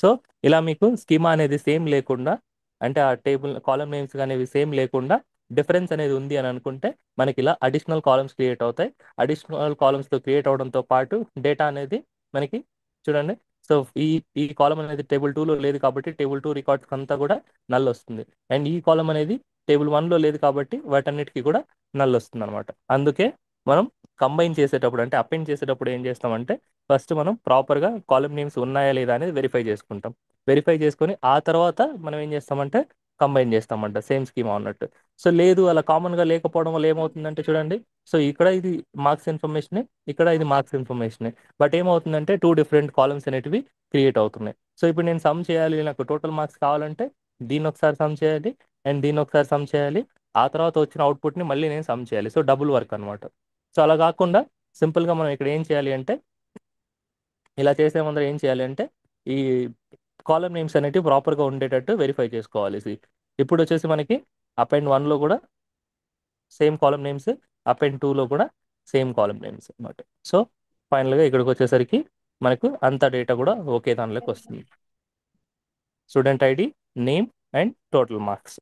సో ఇలా మీకు స్కీమా అనేది సేమ్ లేకుండా అంటే ఆ టేబుల్ కాలమ్ నేమ్స్ అనేవి సేమ్ లేకుండా డిఫరెన్స్ అనేది ఉంది అని అనుకుంటే మనకి ఇలా అడిషనల్ కాలమ్స్ క్రియేట్ అవుతాయి. అడిషనల్ కాలమ్స్తో క్రియేట్ అవడంతో పాటు డేటా అనేది మనకి చూడండి. సో ఈ ఈ కాలం అనేది టేబుల్ 2లో లేదు కాబట్టి టేబుల్ 2 రికార్డ్స్ అంతా కూడా నల్ వస్తుంది. అండ్ ఈ కాలం అనేది టేబుల్ 1లో లేదు కాబట్టి వాటన్నిటికీ కూడా నల్ వస్తుంది అనమాట. అందుకే మనం కంబైన్ చేసేటప్పుడు అంటే అపెండ్ చేసేటప్పుడు ఏం చేస్తామంటే ఫస్ట్ మనం ప్రాపర్గా కాలమ్ నేమ్స్ ఉన్నాయా లేదా అనేది వెరిఫై చేసుకుంటాం. వెరిఫై చేసుకొని ఆ తర్వాత మనం ఏం చేస్తామంటే కంబైన్ చేస్తామంట సేమ్ స్కీమా ఉన్నట్టు. సో లేదు అలా కామన్గా లేకపోవడం వల్ల ఏమవుతుందంటే చూడండి. సో ఇక్కడ ఇది మార్క్స్ ఇన్ఫర్మేషన్, ఇక్కడ ఇది మార్క్స్ ఇన్ఫర్మేషన్. బట్ ఏమవుతుందంటే 2 డిఫరెంట్ కాలమ్స్ అనేటివి క్రియేట్ అవుతున్నాయి. సో ఇప్పుడు నేను సమ్ చేయాలి, నాకు టోటల్ మార్క్స్ కావాలంటే దీన్ని ఒకసారి సమ్ చేయాలి అండ్ దీన్ని ఒకసారి సమ్ చేయాలి. ఆ తర్వాత వచ్చిన అవుట్పుట్ని మళ్ళీ నేను సమ్ చేయాలి. సో డబుల్ వర్క్ అనమాట. సో అలా కాకుండా సింపుల్గా మనం ఇక్కడ ఏం చేయాలి అంటే ఇలా చేసే ముందర ఏం చేయాలి అంటే ఈ కాలమ్ నేమ్స్ అనేటివి ప్రాపర్గా ఉండేటట్టు వెరిఫై చేసుకోవాలి. ఇప్పుడు వచ్చేసి మనకి అపెండ్ 1లో కూడా సేమ్ కాలమ్ నేమ్స్, అపెండ్ 2లో కూడా సేమ్ కాలమ్ నేమ్స్ అనమాట. సో ఫైనల్గా ఇక్కడికి వచ్చేసరికి మనకు అంత డేటా కూడా ఒకే దానిలోకి వస్తుంది. Student ID, name and total marks.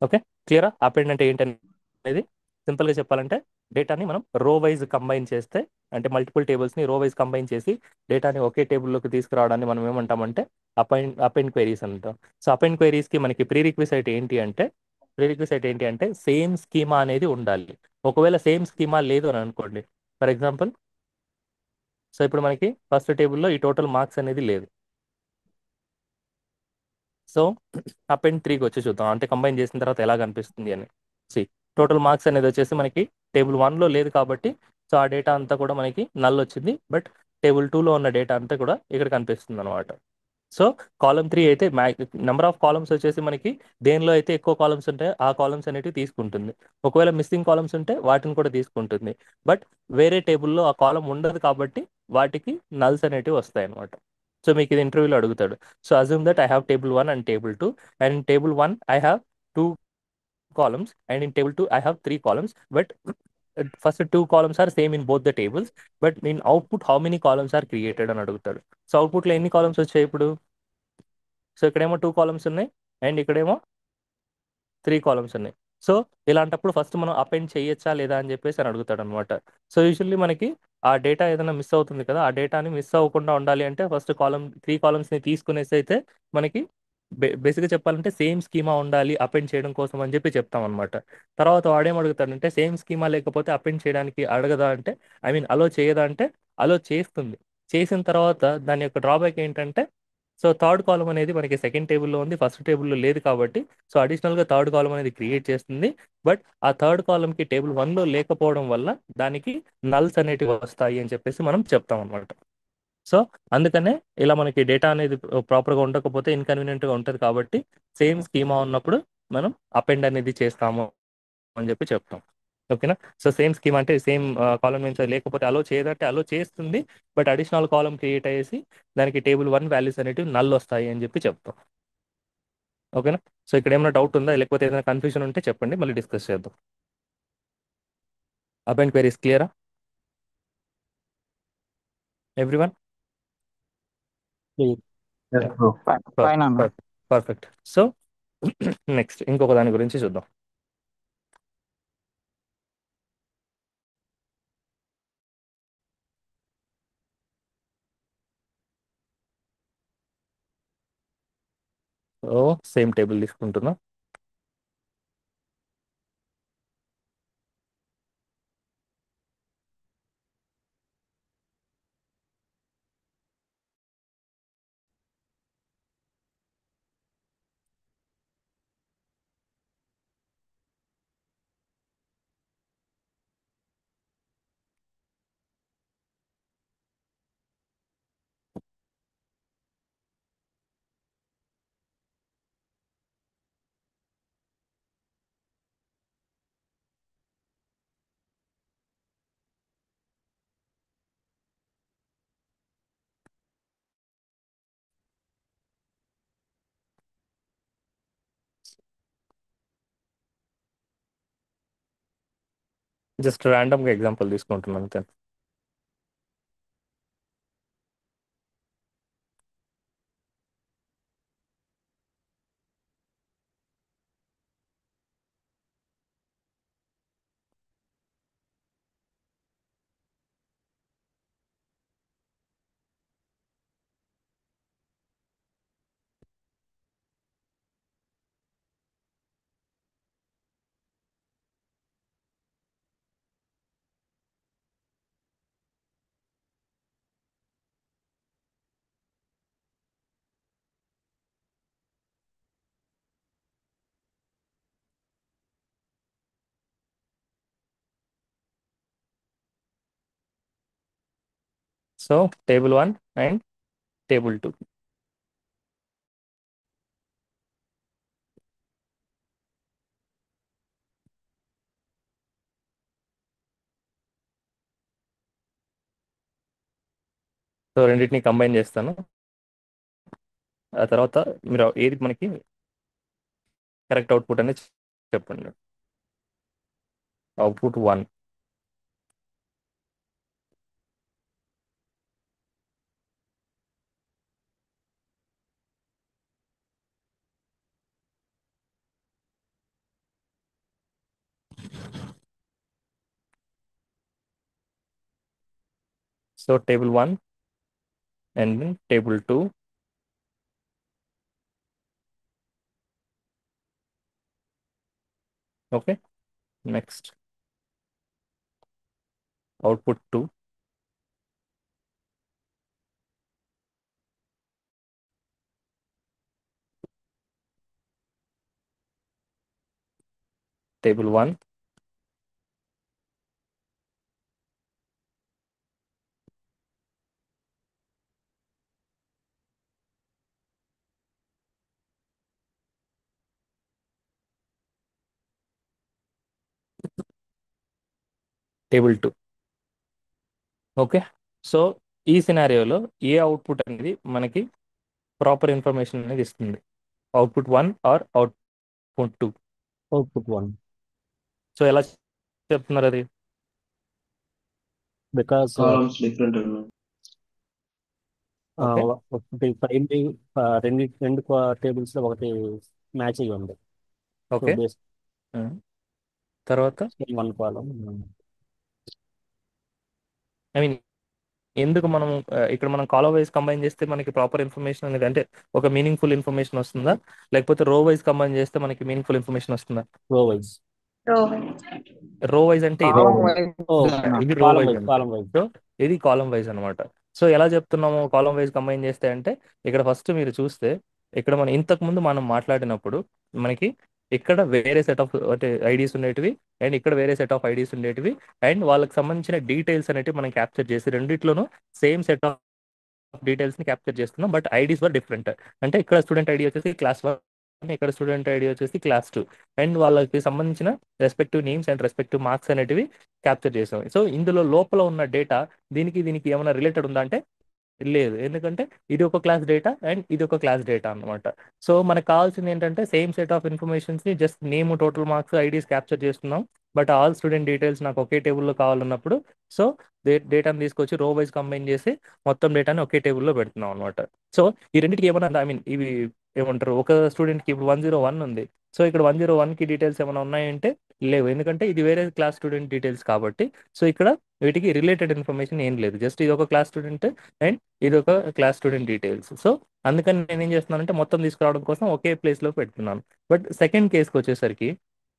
Okay, క్లియరా? అపెండ్ అంటే ఏంటనేది సింపుల్గా చెప్పాలంటే డేటాని మనం రో వైజ్ కంబైన్ చేస్తే అంటే మల్టిపుల్ టేబుల్స్ని రో వైజ్ కంబైన్ చేసి డేటాని ఒకే టేబుల్లోకి తీసుకురావడాన్ని మనం ఏమంటామంటే అపెండ్ క్వైరీస్ అంటాం. సో అపెండ్ క్వైరీస్కి మనకి ప్రీరిక్విసైట్ ఏంటి అంటే సేమ్ స్కీమా అనేది ఉండాలి. ఒకవేళ సేమ్ స్కీమా లేదు అని అనుకోండి, ఫర్ ఎగ్జాంపుల్ సో ఇప్పుడు మనకి ఫస్ట్ టేబుల్లో ఈ టోటల్ మార్క్స్ అనేది లేదు. సో అపెండ్ 3కి వచ్చి చూద్దాం అంటే కంబైన్ చేసిన తర్వాత ఎలా కనిపిస్తుంది అని. సి టోటల్ మార్క్స్ అనేది వచ్చేసి మనకి టేబుల్ 1లో లేదు కాబట్టి సో ఆ డేటా అంతా కూడా మనకి నల్ వచ్చింది. బట్ టేబుల్ 2లో ఉన్న డేటా అంతా కూడా ఇక్కడ కనిపిస్తుంది అనమాట. సో కాలమ్ 3 అయితే నెంబర్ ఆఫ్ కాలమ్స్ వచ్చేసి మనకి దేనిలో అయితే ఎక్కువ కాలమ్స్ ఉంటాయో ఆ కాలమ్స్ అనేటివి తీసుకుంటుంది. ఒకవేళ మిస్సింగ్ కాలమ్స్ ఉంటే వాటిని కూడా తీసుకుంటుంది. బట్ వేరే టేబుల్లో ఆ కాలం ఉండదు కాబట్టి వాటికి నల్స్ అనేటివి వస్తాయి అనమాట. సో మీకు ఇది ఇంటర్వ్యూలో అడుగుతాడు. So assume that I have table 1 and table 2 and in table 1 I have 2 columns and in table 2 I have 3 columns but first 2 columns are same in both the tables but in output how many columns are created అని అడుగుతాడు. సో అవుట్పుట్లో ఎన్ని కాలమ్స్ వచ్చాయి ఇప్పుడు? సో ఇక్కడేమో 2 కాలమ్స్ ఉన్నాయి అండ్ ఇక్కడేమో 3 కాలమ్స్ ఉన్నాయి. సో ఇలాంటప్పుడు ఫస్ట్ మనం అపెండ్ చేయొచ్చా లేదా అని చెప్పేసి అని అడుగుతాడు అనమాట. సో యూజువల్లీ మనకి ఆ డేటా ఏదైనా మిస్ అవుతుంది కదా, ఆ డేటాని మిస్ అవ్వకుండా ఉండాలి అంటే ఫస్ట్ 3 కాలమ్స్ని తీసుకునేసి అయితే మనకి బేసిక్గా చెప్పాలంటే సేమ్ స్కీమా ఉండాలి అపెండ్ చేయడం కోసం అని చెప్పి చెప్తాం అనమాట. తర్వాత వాడేం అడుగుతాడంటే సేమ్ స్కీమా లేకపోతే అపెండ్ చేయడానికి అడగదా అంటే ఐ మీన్ అలో చేయదా అంటే అలో చేస్తుంది. చేసిన తర్వాత దాని యొక్క డ్రాబ్యాక్ ఏంటంటే సో థర్డ్ కాలం అనేది మనకి సెకండ్ టేబుల్లో ఉంది, ఫస్ట్ టేబుల్లో లేదు కాబట్టి సో అడిషనల్గా థర్డ్ కాలం అనేది క్రియేట్ చేస్తుంది. బట్ ఆ థర్డ్ కాలంకి టేబుల్ 1లో లేకపోవడం వల్ల దానికి నల్స్ అనేటివి వస్తాయి అని చెప్పేసి మనం చెప్తాం అనమాట. సో అందుకనే ఇలా మనకి డేటా అనేది ప్రాపర్గా ఉండకపోతే ఇన్కన్వీనియంట్గా ఉంటుంది కాబట్టి సేమ్ స్కీమా ఉన్నప్పుడు మనం అపెండ్ అనేది చేస్తాము అని చెప్పి చెప్తాం. ఓకేనా? సో సేమ్ స్కీమ్ అంటే సేమ్ కాలం నుంచి లేకపోతే అలో చేయదంటే అలో చేస్తుంది. బట్ అడిషనల్ కాలం క్రియేట్ అయ్యేసి దానికి టేబుల్ 1 వాల్యూస్ అనేటివి నల్ వస్తాయి అని చెప్పి చెప్తాం. ఓకేనా? సో ఇక్కడ ఏమైనా డౌట్ ఉందా లేకపోతే ఏదైనా కన్ఫ్యూజన్ ఉంటే చెప్పండి, మళ్ళీ డిస్కస్ చేద్దాం. అపెండ్ క్వైరీస్ క్లియరా ఎవ్రీవన్? లేదు. Yes, bro. ఫైన్ అన్న. పర్ఫెక్ట్. సో నెక్స్ట్ ఇంకొక దాని గురించి చూద్దాం. సేమ్ టేబుల్ తీసుకుంటున్నా. జస్ట్ ర్యాండమ్గా ఎగ్జాంపుల్ తీసుకుంటున్నాను అంతే. So table 1 and table 2. So రెండింటిని కంబైన్ చేస్తాను. ఆ తర్వాత మీరు ఏది మనకి కరెక్ట్ అవుట్పుట్ అనేది చెప్పండి. Output 1. So table 1 and table 2. Okay, next output 2. Table 1. Table 2. Okay, so ఈ సినారియోలో ఏ అవుట్పుట్ అనేది మనకి ప్రాపర్ ఇన్ఫర్మేషన్ అనేది ఇస్తుంది? Output 1 are output 2? Output 1 so ఎలా చెప్తున్నారు అది? బికాస్ కాలమ్స్ డిఫరెంట్ ఉన్నాయి. ఓకే. ఒకటి ప్రైమరీ రెండు రెండు టేబుల్స్ లో ఒకటి మ్యాచ్ అయ్యి ఉంది. So okay. బేస్ తర్వాత 1 కాలం. ఐ మీన్ ఎందుకు మనం ఇక్కడ మనం కాలం వైజ్ కంబైన్ చేస్తే మనకి ప్రాపర్ ఇన్ఫర్మేషన్ అనేది, అంటే ఒక మీనింగ్ఫుల్ ఇన్ఫర్మేషన్ వస్తుందా, లేకపోతే రో వైజ్ కంబైన్ చేస్తే మనకి మీనింగ్ఫుల్ ఇన్ఫర్మేషన్ వస్తుందా? రో వైజ్. రో వైజ్ అంటే ఇది కాలం వైజ్. ఓ ఇది రో కాలం వైజ్ వైజ్, అంటే, కాలం వైజ్. సో ఇది కాలం వైజ్ అనమాట. సో ఎలా చెప్తున్నాము కాలం వైజ్ కంబైన్ చేస్తే అంటే, ఇక్కడ ఫస్ట్ మీరు చూస్తే ఇక్కడ మనం ఇంతకు ముందు మనం మాట్లాడినప్పుడు మనకి ఇక్కడ వేరే సెట్ ఆఫ్ అంటే ఐడీస్ ఉండేటివి, అండ్ ఇక్కడ వేరే సెట్ ఆఫ్ ఐడీస్ ఉండేటివి, అండ్ వాళ్ళకి సంబంధించిన డీటెయిల్స్ అనేటివి మనం క్యాప్చర్ చేసి రెండిట్లోనూ సేమ్ సెట్ ఆఫ్ డీటెయిల్స్ ని క్యాప్చర్ చేస్తున్నాం, బట్ ఐడీస్ వర్ డిఫరెంట్. అంటే ఇక్కడ స్టూడెంట్ ఐడి వచ్చేసి క్లాస్ 1, ఇక్కడ స్టూడెంట్ ఐడి వచ్చేసి క్లాస్ 2, అండ్ వాళ్ళకి సంబంధించిన respective names and respective marks అనేటివి క్యాప్చర్ చేసాం. సో ఇందులో లోపల ఉన్న డేటా దీనికి దీనికి ఏమైనా రిలేటెడ్ ఉందా అంటే లేదు, ఎందుకంటే ఇది ఒక క్లాస్ డేటా అండ్ ఇది ఒక క్లాస్ డేటా అనమాట. సో మనకు కావాల్సింది ఏంటంటే సేమ్ సెట్ ఆఫ్ ఇన్ఫర్మేషన్స్ ని just name, total marks, IDs capture చేస్తున్నాం, బట్ ఆల్ స్టూడెంట్ డీటెయిల్స్ నాకు ఒకే టేబుల్లో కావాలన్నప్పుడు సో డేటాని తీసుకొచ్చి రో వైజ్ కంబైన్ చేసి మొత్తం డేటాని ఒకే టేబుల్లో పెడుతున్నాం అనమాట. సో ఈ రెండింటికి ఏమైనా ఐ మీన్ ఇవి ఏమంటారు, ఒక స్టూడెంట్కి ఇప్పుడు 101 ఉంది, సో ఇక్కడ 101కి డీటెయిల్స్ ఏమైనా ఉన్నాయంటే లేవు, ఎందుకంటే ఇది వేరే క్లాస్ స్టూడెంట్ డీటెయిల్స్ కాబట్టి. సో ఇక్కడ వీటికి రిలేటెడ్ ఇన్ఫర్మేషన్ ఏం లేదు, జస్ట్ ఇది ఒక క్లాస్ స్టూడెంట్ అండ్ ఇది ఒక క్లాస్ స్టూడెంట్ డీటెయిల్స్. సో అందుకని నేను ఏం చేస్తున్నానంటే మొత్తం తీసుకురావడం కోసం ఒకే ప్లేస్లో పెడుతున్నాను. బట్ సెకండ్ కేస్కి వచ్చేసరికి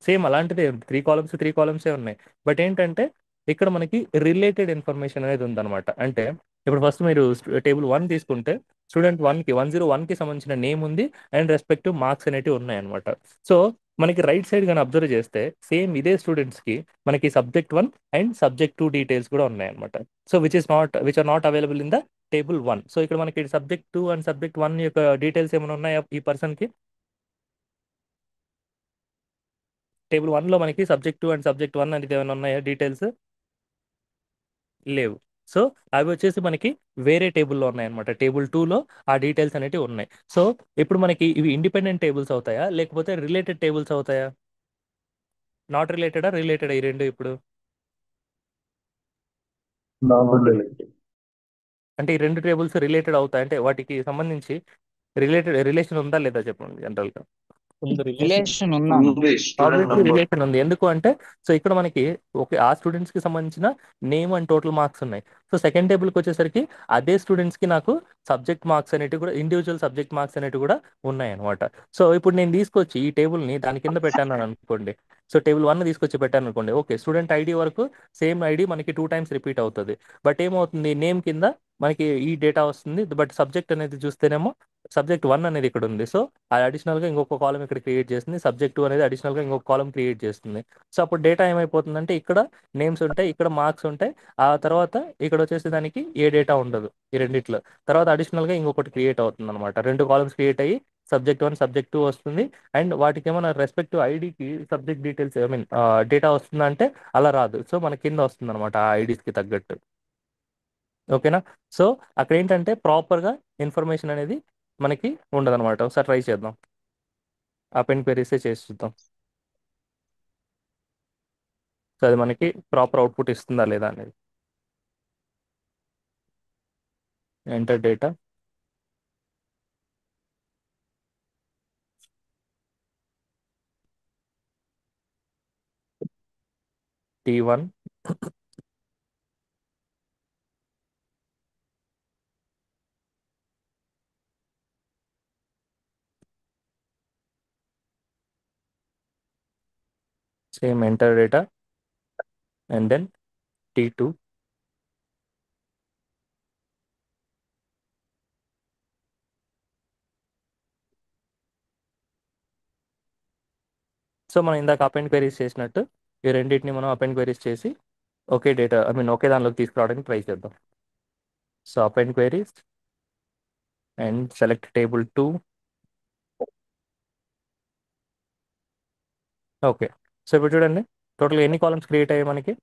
సేమ్ అలాంటిదే, 3 కాలమ్సే ఉన్నాయి. బట్ ఏంటంటే ఇక్కడ మనకి రిలేటెడ్ ఇన్ఫర్మేషన్ అనేది ఉందన్నమాట. అంటే ఇప్పుడు ఫస్ట్ మీరు టేబుల్ 1 తీసుకుంటే స్టూడెంట్ 101కి సంబంధించిన నేమ్ ఉంది అండ్ రెస్పెక్టివ్ మార్క్స్ అనేవి ఉన్నాయన్నమాట. సో మనకి రైట్ సైడ్ కానీ అబ్జర్వ్ చేస్తే సేమ్ ఇదే స్టూడెంట్స్కి మనకి సబ్జెక్ట్ 1 అండ్ సబ్జెక్ట్ 2 డీటెయిల్స్ కూడా ఉన్నాయన్నమాట. So which are not available in the table 1. So ఇక్కడ మనకి సబ్జెక్ట్ 2 అండ్ సబ్జెక్ట్ 1 యొక్క డీటెయిల్స్ ఏమైనా ఉన్నాయా ఈ పర్సన్కి? టేబుల్ 1లో మనకి సబ్జెక్ట్ 2 అండ్ సబ్జెక్ట్ 1 అనేది ఏమైనా ఉన్నాయా డీటెయిల్స్? లేవు. సో అవి వచ్చేసి మనకి వేరే టేబుల్లో ఉన్నాయన్నమాట. టేబుల్ 2లో ఆ డీటెయిల్స్ అనేవి ఉన్నాయి. సో ఇప్పుడు మనకి ఇవి ఇండిపెండెంట్ టేబుల్స్ అవుతాయా లేకపోతే రిలేటెడ్ టేబుల్స్ అవుతాయా? నాట్ రిలేటెడా ఈ రెండు ఇప్పుడు? నాన్-రిలేటెడ్. అంటే ఈ రెండు టేబుల్స్ రిలేటెడ్ అవుతాయి అంటే వాటికి సంబంధించి రిలేషన్ ఉందా లేదా చెప్పండి జనరల్గా. ఉంది రిలేషన్. రిలేషన్ ఉందాం. ఉంది స్టూడెంట్ ఆబ్వియస్లీ నంబర్. రిలేషన్ ఉంది, ఎందుకు అంటే సో ఇక్కడ మనకి ఓకే ఆ స్టూడెంట్స్కి సంబంధించిన నేమ్ అండ్ టోటల్ మార్క్స్ ఉన్నాయి. సో సెకండ్ టేబుల్కి వచ్చేసరికి అదే స్టూడెంట్స్కి నాకు సబ్జెక్ట్ మార్క్స్ అనేటివి కూడా, ఇండివిజువల్ సబ్జెక్ట్ మార్క్స్ అనేటివి కూడా ఉన్నాయి అనమాట. సో ఇప్పుడు నేను తీసుకొచ్చి ఈ టేబుల్ని దాని కింద పెట్టాను అని అనుకోండి. సో టేబుల్ 1 తీసుకొచ్చి పెట్టాను అనుకోండి, ఓకే స్టూడెంట్ ఐడి వరకు సేమ్ ఐడి మనకి 2 టైమ్స్ రిపీట్ అవుతుంది. బట్ ఏమవుతుంది, నేమ్ కింద మనకి ఈ డేటా వస్తుంది, బట్ సబ్జెక్ట్ అనేది చూస్తేనేమో సబ్జెక్ట్ 1 అనేది ఇక్కడ ఉంది. సో అది అడిషనల్గా ఇంకొక కాలం ఇక్కడ క్రియేట్ చేస్తుంది, సబ్జెక్ట్ 2 అనేది అడిషనల్గా ఇంకొక కాలం క్రియేట్ చేస్తుంది. సో అప్పుడు డేటా ఏమైపోతుందంటే ఇక్కడ నేమ్స్ ఉంటాయి, ఇక్కడ మార్క్స్ ఉంటాయి, ఆ తర్వాత ఇక్కడ వచ్చేసి దానికి ఏ డేటా ఉండదు ఈ రెండిట్లో. తర్వాత అడిషనల్గా ఇంకొకటి క్రియేట్ అవుతుంది అనమాట. 2 కాలమ్స్ క్రియేట్ అయ్యి సబ్జెక్ట్ 1 సబ్జెక్ట్ 2 వస్తుంది. అండ్ వాటికి ఏమైనా రెస్పెక్టివ్ ఐడికి subject details I mean data వస్తుందా అంటే అలా రాదు. సో మన కింద వస్తుంది అనమాట ఆ ఐడీస్కి తగ్గట్టు. ఓకేనా? సో అక్కడ ఏంటంటే ప్రాపర్గా ఇన్ఫర్మేషన్ అనేది మనకి ఉండదన్నమాట. ఒకసారి ట్రై చేద్దాం, అపెండ్ క్వెరీసే చేసి చూద్దాం. సో అది మనకి ప్రాపర్ అవుట్పుట్ ఇస్తుందా లేదా అనేది. Enter data, T1 same enter data and then T2. So మనం ఇందాక అపెండ్ క్వెరీస్ చేసినట్టు ఈ రెండింటిని మనం అపెండ్ క్వెరీస్ చేసి ఒకే డేటా ఐ మీన్ ఒకే దానిలోకి తీసుకురావడానికి ట్రై చేద్దాం. So append queries and select table 2. Okay, so ఇప్పుడు చూడండి టోటల్ ఎన్ని కాలమ్స్ క్రియేట్ అయ్యాయి మనకి.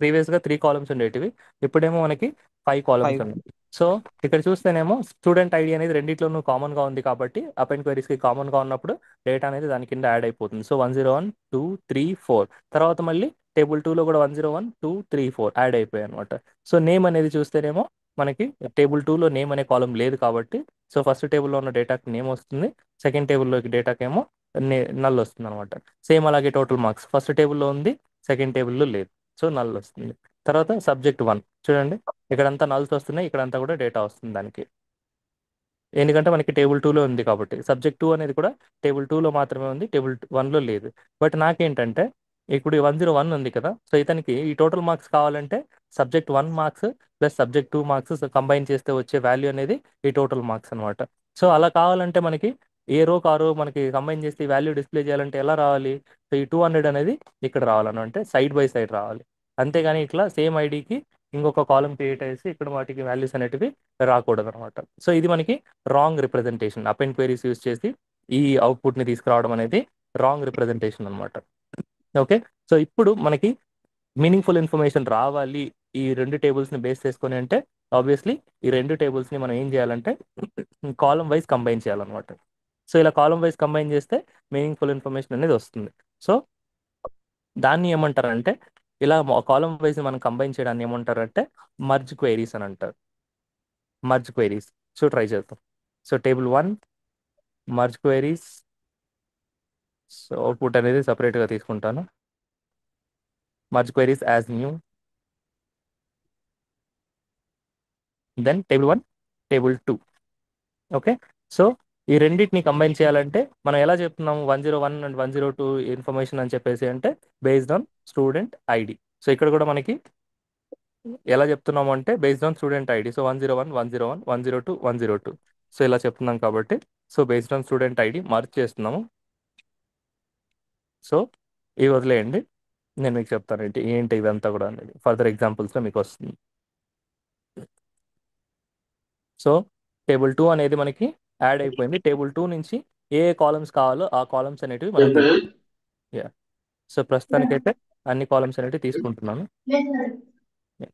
ప్రీవియస్గా 3 కాలమ్స్ ఉండేటివి, ఇప్పుడేమో మనకి 5 కాలమ్స్ 5. ఉన్నాయి. సో ఇక్కడ చూస్తేనేమో స్టూడెంట్ ఐడి అనేది రెండిట్లోనూ కామన్గా ఉంది కాబట్టి అపెండ్ క్వెరీస్కి కామన్గా ఉన్నప్పుడు డేటా అనేది దాని కింద యాడ్ అయిపోతుంది. సో 101, 2, 3, 4 తర్వాత మళ్ళీ టేబుల్ 2లో కూడా 101, 2, 3, 4 యాడ్ అయిపోయాయి అనమాట. సో నేమ్ అనేది చూస్తేనేమో మనకి టేబుల్ 2లో నేమ్ అనే కాలం లేదు కాబట్టి సో ఫస్ట్ టేబుల్లో ఉన్న డేటాకి నేమ్ వస్తుంది, సెకండ్ టేబుల్లోకి డేటాకి ఏమో నల్ వస్తుంది అనమాట. సేమ్ అలాగే టోటల్ మార్క్స్ ఫస్ట్ టేబుల్లో ఉంది, సెకండ్ టేబుల్లో లేదు, సో నల్ వస్తుంది. తర్వాత సబ్జెక్ట్ 1 చూడండి, ఇక్కడంతా నల్స్ వస్తున్నాయి, ఇక్కడంతా కూడా డేటా వస్తుంది దానికి, ఎందుకంటే మనకి టేబుల్ 2లో ఉంది కాబట్టి. సబ్జెక్ట్ 2 అనేది కూడా టేబుల్ 2లో మాత్రమే ఉంది, టేబుల్ 1లో లేదు. బట్ నాకేంటంటే ఇప్పుడు 101 ఉంది కదా, సో ఇతనికి ఈ టోటల్ మార్క్స్ కావాలంటే subject 1 marks plus subject 2 marks combine చేస్తే వచ్చే వాల్యూ అనేది ఈ టోటల్ మార్క్స్ అనమాట. సో అలా కావాలంటే మనకి ఏ రో కారో మనకి కంబైన్ చేస్తే ఈ వాల్యూ డిస్ప్లే చేయాలంటే ఎలా రావాలి? సో ఈ 200 అనేది ఇక్కడ రావాలని అంటే సైడ్ బై సైడ్ రావాలి, అంతేగాని ఇట్లా సేమ్ ఐడికి ఇంకొక కాలం క్రియేట్ చేసి ఇక్కడ వాటికి వాల్యూస్ అనేటివి రాకూడదు అనమాట. సో ఇది మనకి wrong representation. Append queries use చేసి ఈ అవుట్పుట్ని తీసుకురావడం అనేది రాంగ్ రిప్రజెంటేషన్ అనమాట. ఓకే, సో ఇప్పుడు మనకి మీనింగ్ఫుల్ ఇన్ఫర్మేషన్ రావాలి ఈ రెండు టేబుల్స్ని బేస్ చేసుకొని అంటే ఆబ్వియస్లీ ఈ రెండు టేబుల్స్ని మనం ఏం చేయాలంటే కాలం వైజ్ కంబైన్ చేయాలన్నమాట. సో ఇలా కాలం వైజ్ కంబైన్ చేస్తే మీనింగ్ఫుల్ ఇన్ఫర్మేషన్ అనేది వస్తుంది. సో దాన్ని ఏమంటారంటే ఇలా కాలం వైజ్ మనం కంబైన్ చేయడాన్ని ఏమంటారంటే మర్జ్ క్వైరీస్ అని అంటారు. Merge queries. సో ట్రై చేద్దాం. So table 1 merge queries so output అనేది సపరేట్గా తీసుకుంటాను. Merge queries as new, then table 1, table 2. Okay. So ఈ రెండింటిని కంబైన్ చేయాలంటే మనం ఎలా చెప్తున్నాము 101 అండ్ 102 ఇన్ఫర్మేషన్ అని చెప్పేసి అంటే based on student ID. So ఇక్కడ కూడా మనకి ఎలా చెప్తున్నాము అంటే based on student ID. So 101, 101, 102, 102. So ఇలా చెప్తున్నాం కాబట్టి so based on student ID mark చేస్తున్నాము. సో ఇవి వదిలేయండి, నేను మీకు చెప్తాను ఏంటి ఏంటి ఇవంతా కూడా అనేది ఫర్దర్ ఎగ్జాంపుల్స్లో మీకు వస్తుంది. సో టేబుల్ 2 అనేది మనకి యాడ్ అయిపోయింది. టేబుల్ 2 నుంచి ఏ కాలమ్స్ కావాలో ఆ కాలమ్స్ అనేటివి మనం యా. సో ప్రస్తుతానికైతే అన్ని కాలమ్స్ అనేటివి తీసుకుంటున్నాను. Yeah.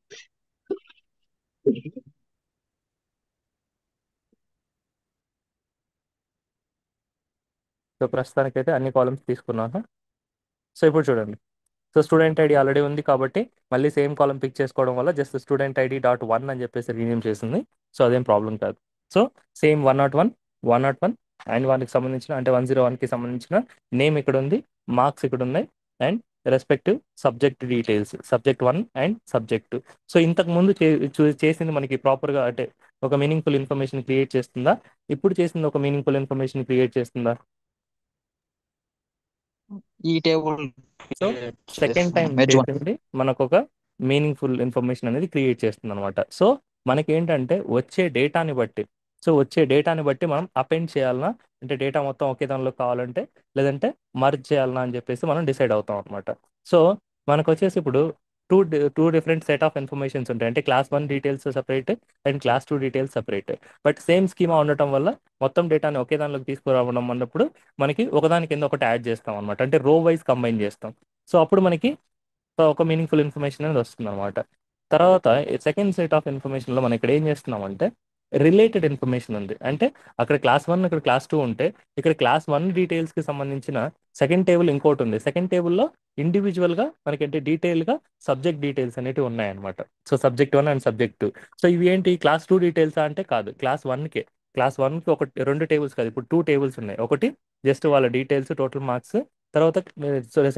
సో ప్రస్తుతానికైతే అన్ని కాలమ్స్ తీసుకున్నాను. సో ఇప్పుడు చూడండి, సో స్టూడెంట్ ఐడి ఆల్రెడీ ఉంది కాబట్టి మళ్ళీ సేమ్ కాలం పిక్ చేసుకోవడం వల్ల జస్ట్ స్టూడెంట్ ఐడి డాట్ 1 అని చెప్పేసి రీనేమ్ చేసింది. సో అదేం ప్రాబ్లం కాదు. సో సేమ్ 101, 101 అండ్ 1కి సంబంధించిన అంటే 101కి సంబంధించిన నేమ్ ఇక్కడ ఉంది, మార్క్స్ ఇక్కడ ఉన్నాయి and respective subject details subject 1 and subject 2. So ఇంతకు ముందు చేసింది మనకి ప్రాపర్గా అంటే ఒక మీనింగ్ఫుల్ ఇన్ఫర్మేషన్ క్రియేట్ చేస్తుందా? ఇప్పుడు చేసింది ఒక మీనింగ్ఫుల్ ఇన్ఫర్మేషన్ క్రియేట్ చేస్తుందా? ఈ టేబుల్ సో సెకండ్ టైం చేసింది మనకు ఒక మీనింగ్ఫుల్ ఇన్ఫర్మేషన్ అనేది క్రియేట్ చేస్తుంది అనమాట. సో మనకి ఏంటంటే వచ్చే డేటాని బట్టి మనం అపెండ్ చేయాలన్నా అంటే డేటా మొత్తం ఒకే దానిలో కావాలంటే లేదంటే మర్జ్ చేయాలన్నా అని చెప్పేసి మనం డిసైడ్ అవుతాం అనమాట. సో మనకు వచ్చేసి ఇప్పుడు two different set of informations ఉంటాయి. అంటే class 1 details separate and class 2 details separate. But same schema ఉండటం వల్ల మొత్తం డేటాని ఒకే దానిలోకి తీసుకురావడం అన్నప్పుడు మనకి ఒకదాని కింద ఒకటి యాడ్ చేస్తాం అనమాట. అంటే రో వైజ్ కంబైన్ చేస్తాం. సో అప్పుడు మనకి ఒక మీనింగ్ఫుల్ ఇన్ఫర్మేషన్ అనేది వస్తుంది అనమాట. తర్వాత సెకండ్ సెట్ ఆఫ్ ఇన్ఫర్మేషన్లో మనం ఇక్కడ ఏం చేస్తున్నామంటే రిలేటెడ్ ఇన్ఫర్మేషన్ ఉంది. అంటే అక్కడ క్లాస్ 1 ఇక్కడ క్లాస్ 2 ఉంటే ఇక్కడ క్లాస్ 1 డీటెయిల్స్కి సంబంధించిన సెకండ్ టేబుల్ ఇంకోటి ఉంది. సెకండ్ టేబుల్లో ఇండివిజువల్గా మనకి అంటే డీటెయిల్గా సబ్జెక్ట్ డీటెయిల్స్ అనేవి ఉన్నాయన్నమాట. So subject 1 and subject 2. So ఇవి ఏంటి క్లాస్ 2 డీటెయిల్సా అంటే కాదు, క్లాస్ 1కి ఒక 2 టేబుల్స్ కాదు, ఇప్పుడు 2 టేబుల్స్ ఉన్నాయి. ఒకటి జస్ట్ వాళ్ళ డీటెయిల్స్ టోటల్ మార్క్స్, తర్వాత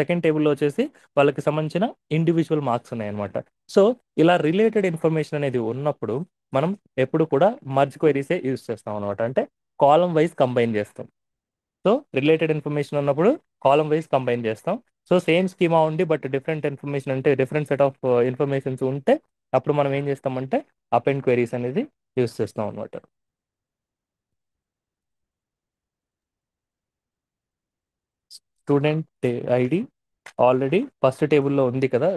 సెకండ్ టేబుల్లో వచ్చేసి వాళ్ళకి సంబంధించిన ఇండివిజువల్ మార్క్స్ ఉన్నాయన్నమాట. సో ఇలా రిలేటెడ్ ఇన్ఫర్మేషన్ అనేది ఉన్నప్పుడు మనం ఎప్పుడు కూడా మర్జ్ క్వైరీసే యూజ్ చేస్తాం అనమాట. అంటే కాలం వైజ్ కంబైన్ చేస్తాం. సో రిలేటెడ్ ఇన్ఫర్మేషన్ ఉన్నప్పుడు కాలం వైజ్ కంబైన్ చేస్తాం. సో సేమ్ స్కీమా ఉండి బట్ డిఫరెంట్ ఇన్ఫర్మేషన్ అంటే డిఫరెంట్ సెట్ ఆఫ్ ఇన్ఫర్మేషన్స్ ఉంటే అప్పుడు మనం ఏం చేస్తామంటే అపెండ్ క్వైరీస్ అనేది యూజ్ చేస్తాం అనమాట. స్టూడెంట్ ఐడి ఆల్రెడీ ఫస్ట్ టేబుల్లో ఉంది కదా,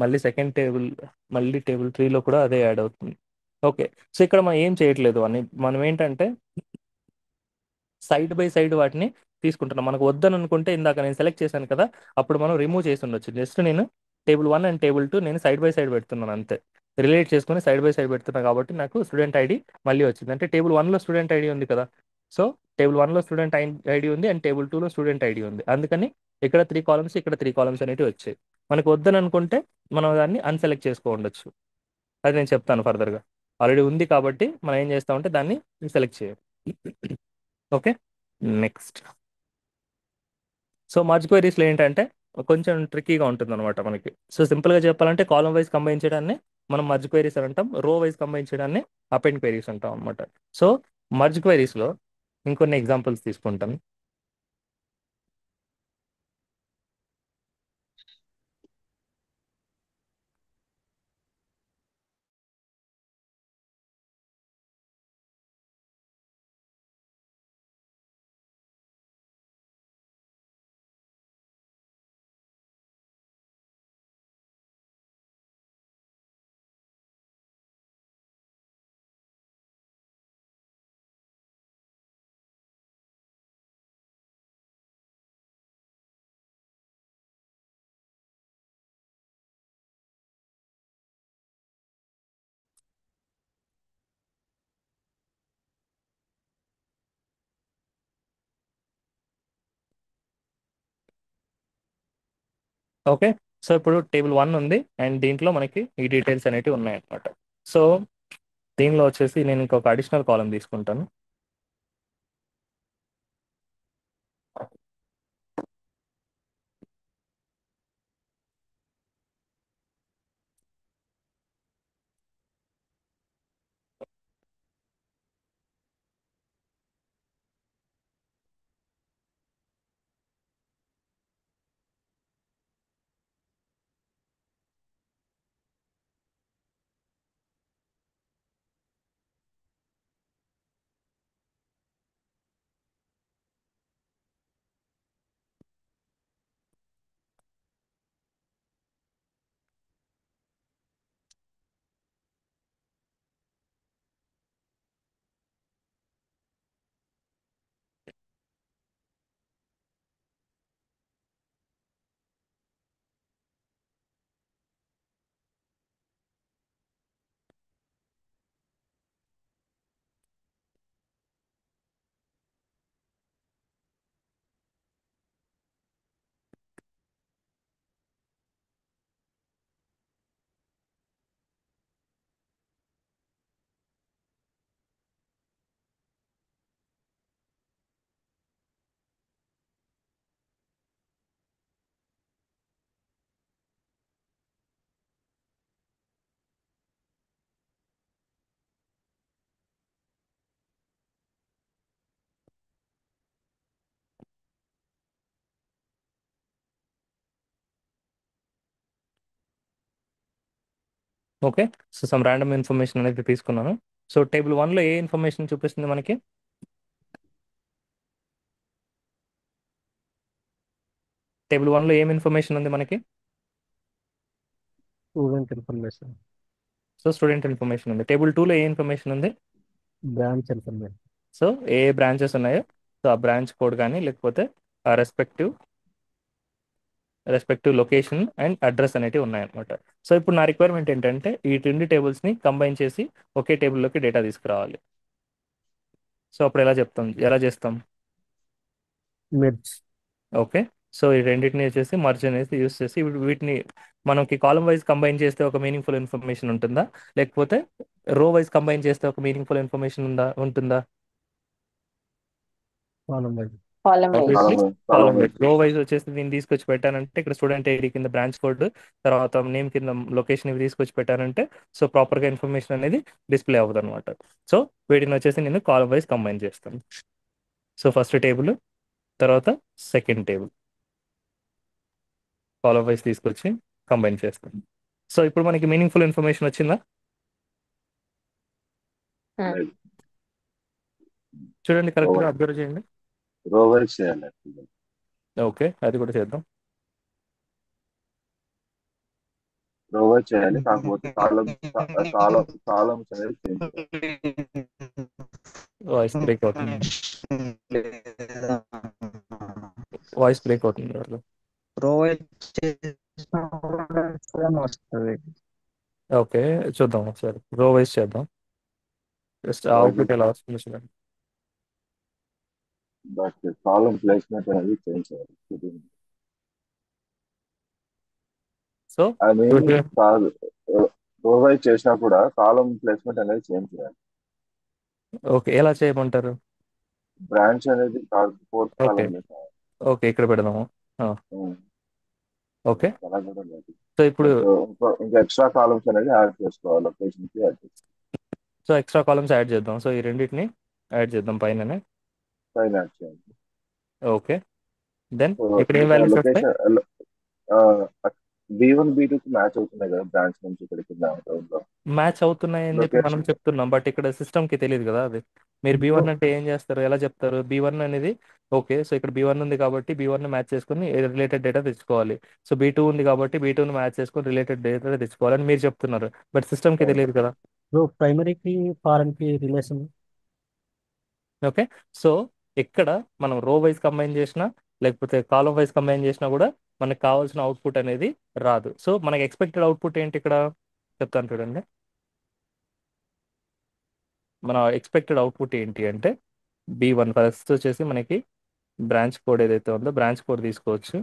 మళ్ళీ సెకండ్ టేబుల్ మళ్ళీ టేబుల్ 3లో కూడా అదే యాడ్ అవుతుంది. ఓకే. సో ఇక్కడ మనం ఏం చేయట్లేదు అని మనం ఏంటంటే సైడ్ బై సైడ్ వాటిని తీసుకుంటున్నాం. మనకు వద్దని అనుకుంటే ఇందాక నేను సెలెక్ట్ చేశాను కదా, అప్పుడు మనం రిమూవ్ చేసి ఉండొచ్చు. జస్ట్ నేను టేబుల్ 1 అండ్ టేబుల్ 2 నేను సైడ్ బై సైడ్ పెడుతున్నాను అంతే. రిలేట్ చేసుకుని సైడ్ బై సైడ్ పెడుతున్నా కాబట్టి నాకు స్టూడెంట్ ఐడి మళ్ళీ వచ్చింది. అంటే టేబుల్ 1లో స్టూడెంట్ ఐడి ఉంది కదా, సో టేబుల్ 1లో స్టూడెంట్ ఐడి ఉంది అండ్ టేబుల్ 2లో స్టూడెంట్ ఐడి ఉంది. అందుకని ఇక్కడ 3 కాలమ్స్ ఇక్కడ 3 కాలమ్స్ అనేవి వచ్చాయి. మనకు వద్దని అనుకుంటే మనం దాన్ని అన్సెలెక్ట్ చేసుకో ఉండొచ్చు. అది నేను చెప్తాను ఫర్దర్గా. ఆల్రెడీ ఉంది కాబట్టి మనం ఏం చేస్తామంటే దాన్ని సెలెక్ట్ చేయాలి. ఓకే. నెక్స్ట్, సో మర్జ్ క్వైరీస్లో ఏంటంటే కొంచెం ట్రిక్కీగా ఉంటుంది అనమాట మనకి. సో సింపుల్గా చెప్పాలంటే కాలం వైజ్ కంబైన్ చేయడాన్ని మనం మర్జ్ క్వైరీస్ అని అంటాం, రో వైజ్ కంబైన్ చేయడాన్ని అపెండ్ క్వైరీస్ అంటాం అనమాట. సో మర్జ్ క్వైరీస్లో ఇంకొన్ని ఎగ్జాంపుల్స్ తీసుకుంటాం. ఓకే. సో ఇప్పుడు టేబుల్ 1 ఉంది అండ్ దీంట్లో మనకి ఈ డీటెయిల్స్ అనేవి ఉన్నాయన్నమాట. సో దీనిలో వచ్చేసి నేను ఇంకొక అడిషనల్ కాలం తీసుకుంటాను. Okay. So some random information అనేది తీసుకున్నాను. సో టేబుల్ 1లో ఏ ఇన్ఫర్మేషన్ చూపిస్తుంది మనకి? టేబుల్ 1లో ఏం ఇన్ఫర్మేషన్ ఉంది మనకి? Student information, so student information ఉంది. టేబుల్ 2లో ఏ ఇన్ఫర్మేషన్ ఉంది? Branch information. సో ఏ బ్రాంచెస్ ఉన్నాయో సో ఆ బ్రాంచ్ కోడ్ కానీ లేకపోతే ఆ రెస్పెక్టివ్ లొకేషన్ అండ్ అడ్రస్ అనేటివి ఉన్నాయన్నమాట. సో ఇప్పుడు నా రిక్వైర్మెంట్ ఏంటంటే ఈ రెండు టేబుల్స్ని కంబైన్ చేసి ఒకే టేబుల్లోకి డేటా తీసుకురావాలి. సో అప్పుడు ఎలా చేస్తాం? మిర్చ్. ఓకే. సో ఈ రెండింటిని వచ్చేసి మర్జ్ అనేది యూస్ చేసి ఇప్పుడు వీటిని మనకి కాలం వైజ్ కంబైన్ చేస్తే ఒక మీనింగ్ఫుల్ ఇన్ఫర్మేషన్ ఉంటుందా, లేకపోతే రో వైజ్ కంబైన్ చేస్తే ఒక మీనింగ్ఫుల్ ఇన్ఫర్మేషన్ ఉంటుందా? Column wise. Column wise. Obviously column column wise. Wise. Row wise వచ్చేసి దీన్ని తీసుకొచ్చి పెట్టానంటే ఇక్కడ స్టూడెంట్ ఐడి కింద బ్రాంచ్ కోడ్, తర్వాత నేమ్ కింద లొకేషన్ ఇవి తీసుకొచ్చి పెట్టానంటే సో ప్రాపర్గా ఇన్ఫర్మేషన్ అనేది డిస్ప్లే అవ్వదు అనమాట. సో వీటిని వచ్చేసి నేను కాలం వైజ్ కంబైన్ చేస్తాను. సో ఫస్ట్ టేబుల్, తర్వాత సెకండ్ టేబుల్ కాలం వైజ్ తీసుకొచ్చి కంబైన్ చేస్తాను. సో ఇప్పుడు మనకి మీనింగ్ఫుల్ ఇన్ఫర్మేషన్ వచ్చిందా? చూడండి, కరెక్ట్గా అబ్జర్వ్ చేయండి. రో వైజ్ చేయాలి actually. ఓకే, అది కూడా చేద్దాం. రో వైజ్ చేయాలి, కాకపోతే కాలమ్స్ అనేది చేంజ్ చేయాలి. వాయిస్ బ్రేక్ అవుతుంది. వాయిస్ బ్రేక్ అవుతుంది వాళ్ళు. ప్రొవైడ్ చేసిన వస్తుంది. ఓకే, చూద్దాం ఒకసారి. రో వైజ్ చేద్దాం. జస్ట్ అవుట్పుట్ ఎలా వస్తుంది చూడండి. బట్ కాలం ప్లేస్మెంట్ అనేది చేంజ్ చేయాలి. సో ఐ మీన్ కాదు, రో వైజ్ చేసినా కూడా కాలం ప్లేస్మెంట్ అనేది చేంజ్ చేయాలి. ఓకే, ఎలా చేయమంటారు? బ్రాంచ్ అనేది ఫోర్త్ ఓకే, కాలం ఓకే, ఇక్కడ పెడదాము. ఓకే, అలా కూడా లేదు. సో ఇప్పుడు ఇంకా ఎక్స్ట్రా కాలమ్స్ అనేది యాడ్ చేసుకోవాలి, లొకేషన్ కి యాడ్ చేసుకోవాలి, సో ఎక్స్ట్రా కాలమ్స్ యాడ్ చేద్దాం. సో ఈ రెండింటిని యాడ్ చేద్దాం పైననే. పైన యాడ్ చేయాలి. ఓకే, దెన్ ఇప్పుడు ఏం వాల్యూస్ వస్తాయి? లొకేషన్ B1 B2 కి మ్యాచ్ అవుతున్నాయి కదా, బ్రాంచ్ నుంచి ఇక్కడికి మ్యాచ్ అవుతున్నాయి అని చెప్పి మనం చెప్తున్నాం, బట్ ఇక్కడ సిస్టమ్కి తెలియదు కదా అది. మీరు B1 అంటే ఏం చేస్తారు, ఎలా చెప్తారు? B1 అనేది ఓకే, సో ఇక్కడ B1 ఉంది కాబట్టి B1 మ్యాచ్ చేసుకుని రిలేటెడ్ డేటా తెచ్చుకోవాలి. సో B2 ఉంది కాబట్టి B2ని మ్యాచ్ చేసుకుని రిలేటెడ్ డేటా తెచ్చుకోవాలని మీరు చెప్తున్నారు, బట్ సిస్టమ్కి తెలియదు కదా. సో ప్రైమరీకి ఫారెన్కి రిలేషన్. ఓకే, సో ఇక్కడ మనం రో వైజ్ కంబైన్ చేసినా లేకపోతే కాలం వైజ్ కంబైన్ చేసినా కూడా మనకు కావాల్సిన అవుట్పుట్ అనేది రాదు. సో మనకి ఎక్స్పెక్టెడ్ అవుట్పుట్ ఏంటి ఇక్కడ చెప్తాను చూడండి. మన ఎక్స్పెక్టెడ్ అవుట్పుట్ ఏంటి అంటే B1 ఫస్ట్ వచ్చేసి మనకి బ్రాంచ్ కోడ్ ఏదైతే ఉందో బ్రాంచ్ కోడ్ తీసుకోవచ్చు.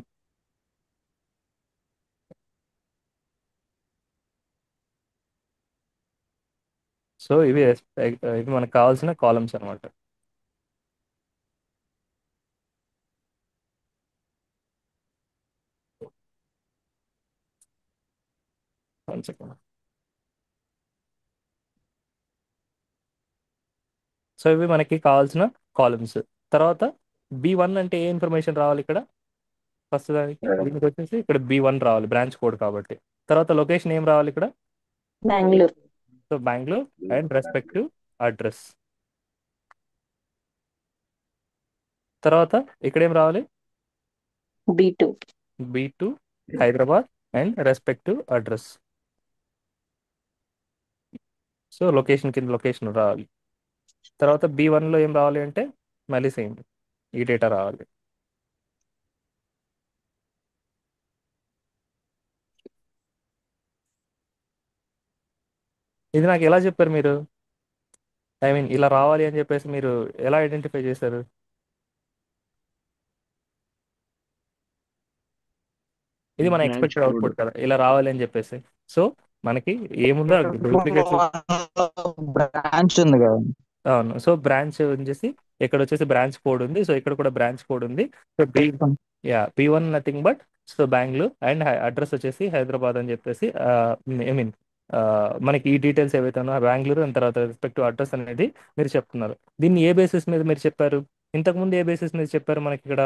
సో ఇవి మనకు కావాల్సిన కాలమ్స్ అనమాట. సో ఇవి మనకి కావాల్సిన కాలమ్స్. తర్వాత B1 అంటే ఏ ఇన్ఫర్మేషన్ రావాలి ఇక్కడ? ఫస్ట్ దీనికి వచ్చేసి ఇక్కడ B1 రావాలి, బ్రాంచ్ కోడ్ కాబట్టి. తర్వాత లొకేషన్ ఏం రావాలి ఇక్కడ? Bengaluru. So Bengaluru and respective address. తర్వాత ఇక్కడ ఏం రావాలి? B2 Hyderabad and respective address. So location కింద లొకేషన్ రావాలి. తర్వాత B1లో ఏం రావాలి అంటే మళ్ళీ సేమ్ ఈ డేటా రావాలి. ఇది నాకు ఎలా చెప్పారు మీరు? ఐ మీన్ ఇలా రావాలి అని చెప్పేసి మీరు ఎలా ఐడెంటిఫై చేశారు? ఇది మన ఎక్స్పెక్టెడ్ అవుట్పుట్ కదా, ఇలా రావాలి అని చెప్పేసి. సో మనకి ఏముందో డూప్లికేట్స్. బ్రాంచ్ ఉంది కదా. అవును, సో బ్రాంచ్ వచ్చేసి ఇక్కడ వచ్చేసి బ్రాంచ్ కోడ్ ఉంది. సో ఇక్కడ కూడా బ్రాంచ్ కోడ్ ఉంది. So B1 nothing but so Bengaluru and address వచ్చేసి హైదరాబాద్ అని చెప్పేసి ఐ మీన్ మనకి ఈ డీటెయిల్స్ ఏవైతే ఉన్నాయో బెంగళూరు అండ్ తర్వాత రెస్పెక్టివ్ అడ్రస్ అనేది మీరు చెప్తున్నారు. దీన్ని ఏ బేసిస్ మీద మీరు చెప్పారు? ఇంతకుముందు ఏ బేసిస్ మీద చెప్పారు మనకి ఇక్కడ?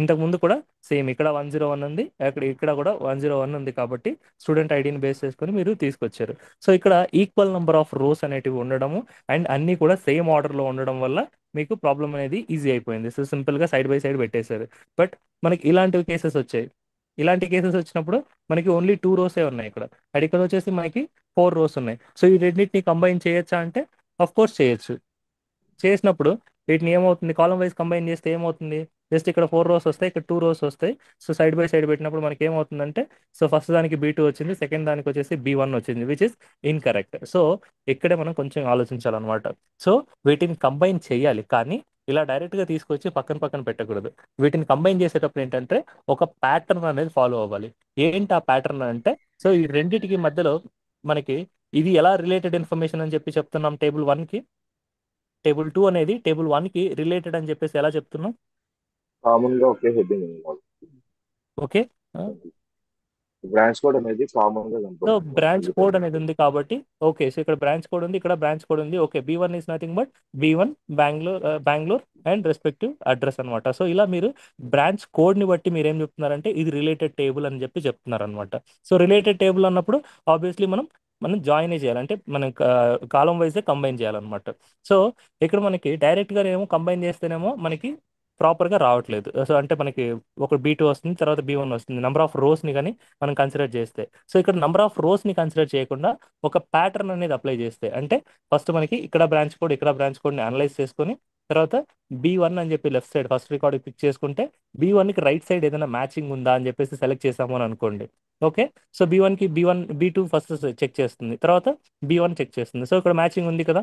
ఇంతకు ముందు కూడా సేమ్ ఇక్కడ 101 ఉంది, ఇక్కడ కూడా 101 ఉంది కాబట్టి స్టూడెంట్ ఐడిని బేస్ చేసుకొని మీరు తీసుకొచ్చారు. సో ఇక్కడ ఈక్వల్ నెంబర్ ఆఫ్ రోస్ అనేటివి ఉండడము అండ్ అన్నీ కూడా సేమ్ ఆర్డర్లో ఉండడం వల్ల మీకు ప్రాబ్లం అనేది ఈజీ అయిపోయింది. సో సింపుల్గా సైడ్ బై సైడ్ పెట్టేశారు. బట్ మనకి ఇలాంటి కేసెస్ వచ్చాయి. ఇలాంటి కేసెస్ వచ్చినప్పుడు మనకి ఓన్లీ 2 రోసే ఉన్నాయి ఇక్కడ, అండ్ ఇక్కడ వచ్చేసి మనకి 4 రోస్ ఉన్నాయి. సో ఈ రెండింటిని కంబైన్ చేయొచ్చా అంటే అఫ్ కోర్స్ చేయొచ్చు. చేసినప్పుడు వీటిని ఏమవుతుంది, కాలం వైజ్ కంబైన్ చేస్తే ఏమవుతుంది, జస్ట్ ఇక్కడ 4 రోస్ వస్తాయి, ఇక్కడ 2 రోస్ వస్తాయి. సో సైడ్ బై సైడ్ పెట్టినప్పుడు మనకి ఏమవుతుందంటే, సో ఫస్ట్ దానికి B2 వచ్చింది, సెకండ్ దానికి వచ్చేసి B1 వచ్చింది, విచ్ ఇస్ ఇన్కరెక్ట్. సో ఇక్కడే మనం కొంచెం ఆలోచించాలన్నమాట. సో వీటిని కంబైన్ చేయాలి, కానీ ఇలా డైరెక్ట్గా తీసుకొచ్చి పక్కన పక్కన పెట్టకూడదు. వీటిని కంబైన్ చేసేటప్పుడు ఏంటంటే ఒక ప్యాటర్న్ అనేది ఫాలో అవ్వాలి. ఏంటి ఆ ప్యాటర్న్ అంటే, సో ఈ రెండిటికి మధ్యలో మనకి ఇది ఎలా రిలేటెడ్ ఇన్ఫర్మేషన్ అని చెప్పి చెప్తున్నాం టేబుల్ 1కి, టేబుల్ 2 అనేది టేబుల్ 1కి రిలేటెడ్ అని చెప్పేసి ఎలా చెప్తున్నాం. కామన్ గా ఒకే హెడ్డింగ్ ఉంది. ఓకే, బ్రాంచ్ కోడ్ అనేది కామన్ గా సో కనపడుతుంది బ్రాంచ్ మళ్ళీ కోడ్ అనేది ఉంది కాబట్టి ఓకే. సో ఇక్కడ బ్రాంచ్ కోడ్ ఉంది, ఇక్కడ బ్రాంచ్ కోడ్ ఉంది. Okay, B1 is nothing but B1 Bengaluru and respective address అనమాట. సో ఇలా మీరు బ్రాంచ్ కోడ్ని బట్టి మీరు ఏం చెప్తున్నారంటే ఇది రిలేటెడ్ టేబుల్ అని చెప్పి చెప్తున్నారు అనమాట. సో రిలేటెడ్ టేబుల్ అన్నప్పుడు ఆబ్వియస్లీ మనం జాయిన్ చేయాలి, అంటే మనం కాలం వైజే కంబైన్ చేయాలన్నమాట. సో ఇక్కడ మనకి డైరెక్ట్గా ఏమో కంబైన్ చేస్తేనేమో మనకి ప్రాపర్గా రావట్లేదు. సో అంటే మనకి ఒక B2 వస్తుంది, తర్వాత B1 వస్తుంది, నెంబర్ ఆఫ్ రోస్ని కానీ మనం కన్సిడర్ చేస్తే. సో ఇక్కడ నెంబర్ ఆఫ్ రోస్ని కన్సిడర్ చేయకుండా ఒక ప్యాటర్న్ అనేది అప్లై చేస్తే, అంటే ఫస్ట్ మనకి ఇక్కడ బ్రాంచ్ కోడ్, ఇక్కడ బ్రాంచ్ కోడ్ని అనలైజ్ చేసుకొని తర్వాత B1 అని చెప్పి left side first record pick చేసుకుంటే B1కి రైట్ సైడ్ ఏదైనా మ్యాచింగ్ ఉందా అని చెప్పేసి సెలెక్ట్ చేసాము అని అనుకోండి. ఓకే, సో B1కి B2 ఫస్ట్ చెక్ చేస్తుంది, తర్వాత B1 చెక్ చేస్తుంది. సో ఇక్కడ మ్యాచింగ్ ఉంది కదా,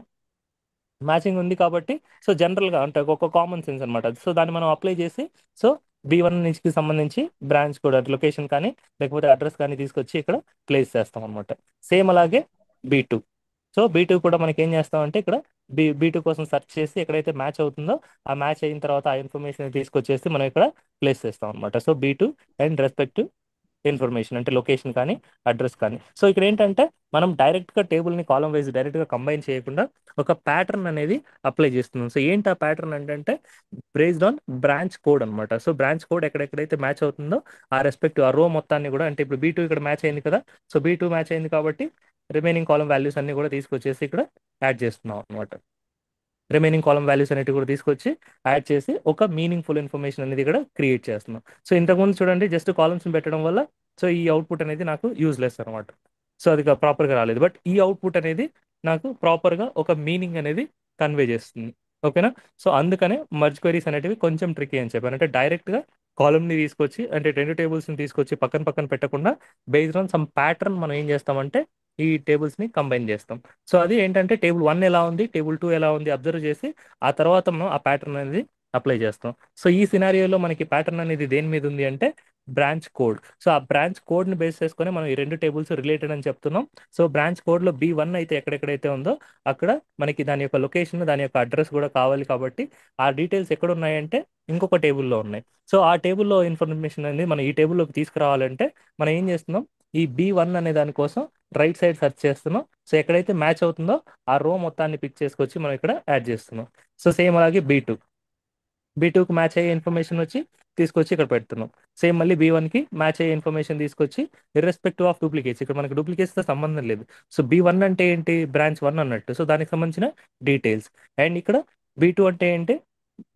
మ్యాచింగ్ ఉంది కాబట్టి సో జనరల్గా అంటే ఒక కామన్ సెన్స్ అనమాట. సో దాన్ని మనం అప్లై చేసి సో B1 నుంచి సంబంధించి బ్రాంచ్ కూడా లొకేషన్ కానీ లేకపోతే అడ్రస్ కానీ తీసుకొచ్చి ఇక్కడ ప్లేస్ చేస్తాం అనమాట. సేమ్ అలాగే B2. సో B2 కూడా మనకి ఏం చేస్తామంటే ఇక్కడ B2 కోసం సెర్చ్ చేసి ఎక్కడైతే మ్యాచ్ అవుతుందో ఆ మ్యాచ్ అయిన తర్వాత ఆ ఇన్ఫర్మేషన్ తీసుకొచ్చేసి మనం ఇక్కడ ప్లేస్ చేస్తాం అనమాట. So B2 and respective information అంటే లొకేషన్ కానీ అడ్రస్ కానీ. సో ఇక్కడ ఏంటంటే మనం డైరెక్ట్గా టేబుల్ని కాలం వైజ్ డైరెక్ట్గా కంబైన్ చేయకుండా ఒక ప్యాటర్న్ అనేది అప్లై చేస్తున్నాం. సో ఏంటి ఆ ప్యాటర్న్ అంటే బేస్డ్ ఆన్ బ్రాంచ్ కోడ్ అనమాట. సో బ్రాంచ్ కోడ్ ఎక్కడెక్కడైతే మ్యాచ్ అవుతుందో ఆ రెస్పెక్టివ్ ఆ రో మొత్తాన్ని కూడా, అంటే ఇప్పుడు B2 ఇక్కడ మ్యాచ్ అయింది కదా, సో B2 మ్యాచ్ అయింది కాబట్టి రిమైనింగ్ కాలం వాల్యూస్ అన్ని కూడా తీసుకొచ్చేసి ఇక్కడ యాడ్ చేస్తున్నాం అనమాట. రిమైనింగ్ కాలం వాల్యూస్ అనేవి కూడా తీసుకొచ్చి యాడ్ చేసి ఒక మీనింగ్ఫుల్ ఇన్ఫర్మేషన్ అనేది ఇక్కడ క్రియేట్ చేస్తున్నాం. సో ఇంతకుముందు చూడండి జస్ట్ కాలమ్స్ని పెట్టడం వల్ల సో ఈ అవుట్పుట్ అనేది నాకు యూజ్లెస్ అనమాట. సో అది ప్రాపర్గా రాలేదు. బట్ ఈ అవుట్పుట్ అనేది నాకు ప్రాపర్గా ఒక మీనింగ్ అనేది కన్వే చేస్తుంది. ఓకేనా, సో అందుకనే మర్జ్ క్వెరీస్ అనేటివి కొంచెం ట్రికీ అని చెప్పాను. అంటే డైరెక్ట్గా కాలమ్ని తీసుకొచ్చి అంటే 2 టేబుల్స్ని తీసుకొచ్చి పక్కన పక్కన పెట్టకుండా బేస్డ్ ఆన్ సమ్ ప్యాటర్న్ మనం ఏం చేస్తామంటే ఈ టేబుల్స్ని కంబైన్ చేస్తాం. సో అది ఏంటంటే టేబుల్ 1 ఎలా ఉంది, టేబుల్ 2 ఎలా ఉంది అబ్జర్వ్ చేసి ఆ తర్వాత మనం ఆ ప్యాటర్న్ అనేది అప్లై చేస్తాం. సో ఈ సినారియోలో మనకి ప్యాటర్న్ అనేది దేని మీద ఉంది అంటే బ్రాంచ్ కోడ్. సో ఆ బ్రాంచ్ కోడ్ని బేస్ చేసుకొని మనం ఈ 2 టేబుల్స్ రిలేటెడ్ అని చెప్తున్నాం. సో బ్రాంచ్ కోడ్లో B1 అయితే ఎక్కడెక్కడైతే ఉందో అక్కడ మనకి దాని యొక్క లొకేషన్, దాని యొక్క అడ్రస్ కూడా కావాలి కాబట్టి ఆ డీటెయిల్స్ ఎక్కడ ఉన్నాయంటే ఇంకొక టేబుల్లో ఉన్నాయి. సో ఆ టేబుల్లో ఇన్ఫర్మేషన్ అనేది మనం ఈ టేబుల్లోకి తీసుకురావాలంటే మనం ఏం చేస్తున్నాం, ఈ B1 అనే దానికోసం రైట్ సైడ్ సెర్చ్ చేస్తున్నాం. సో ఎక్కడైతే మ్యాచ్ అవుతుందో ఆ రో మొత్తాన్ని పిక్ చేసుకొచ్చి మనం ఇక్కడ యాడ్ చేస్తున్నాం. సో సేమ్ అలాగే B2కి మ్యాచ్ అయ్యే ఇన్ఫర్మేషన్ వచ్చి తీసుకొచ్చి ఇక్కడ పెడుతున్నాం. సేమ్ మళ్ళీ B1కి మ్యాచ్ అయ్యే ఇన్ఫర్మేషన్ తీసుకొచ్చి ఇర్రెస్పెక్టివ్ ఆఫ్ డూప్లికేట్స్, ఇక్కడ మనకి డూప్లికేట్స్తో సంబంధం లేదు. సో B1 అంటే ఏంటి, బ్రాంచ్ 1 అన్నట్టు, సో దానికి సంబంధించిన డీటెయిల్స్. అండ్ ఇక్కడ B2 అంటే ఏంటి,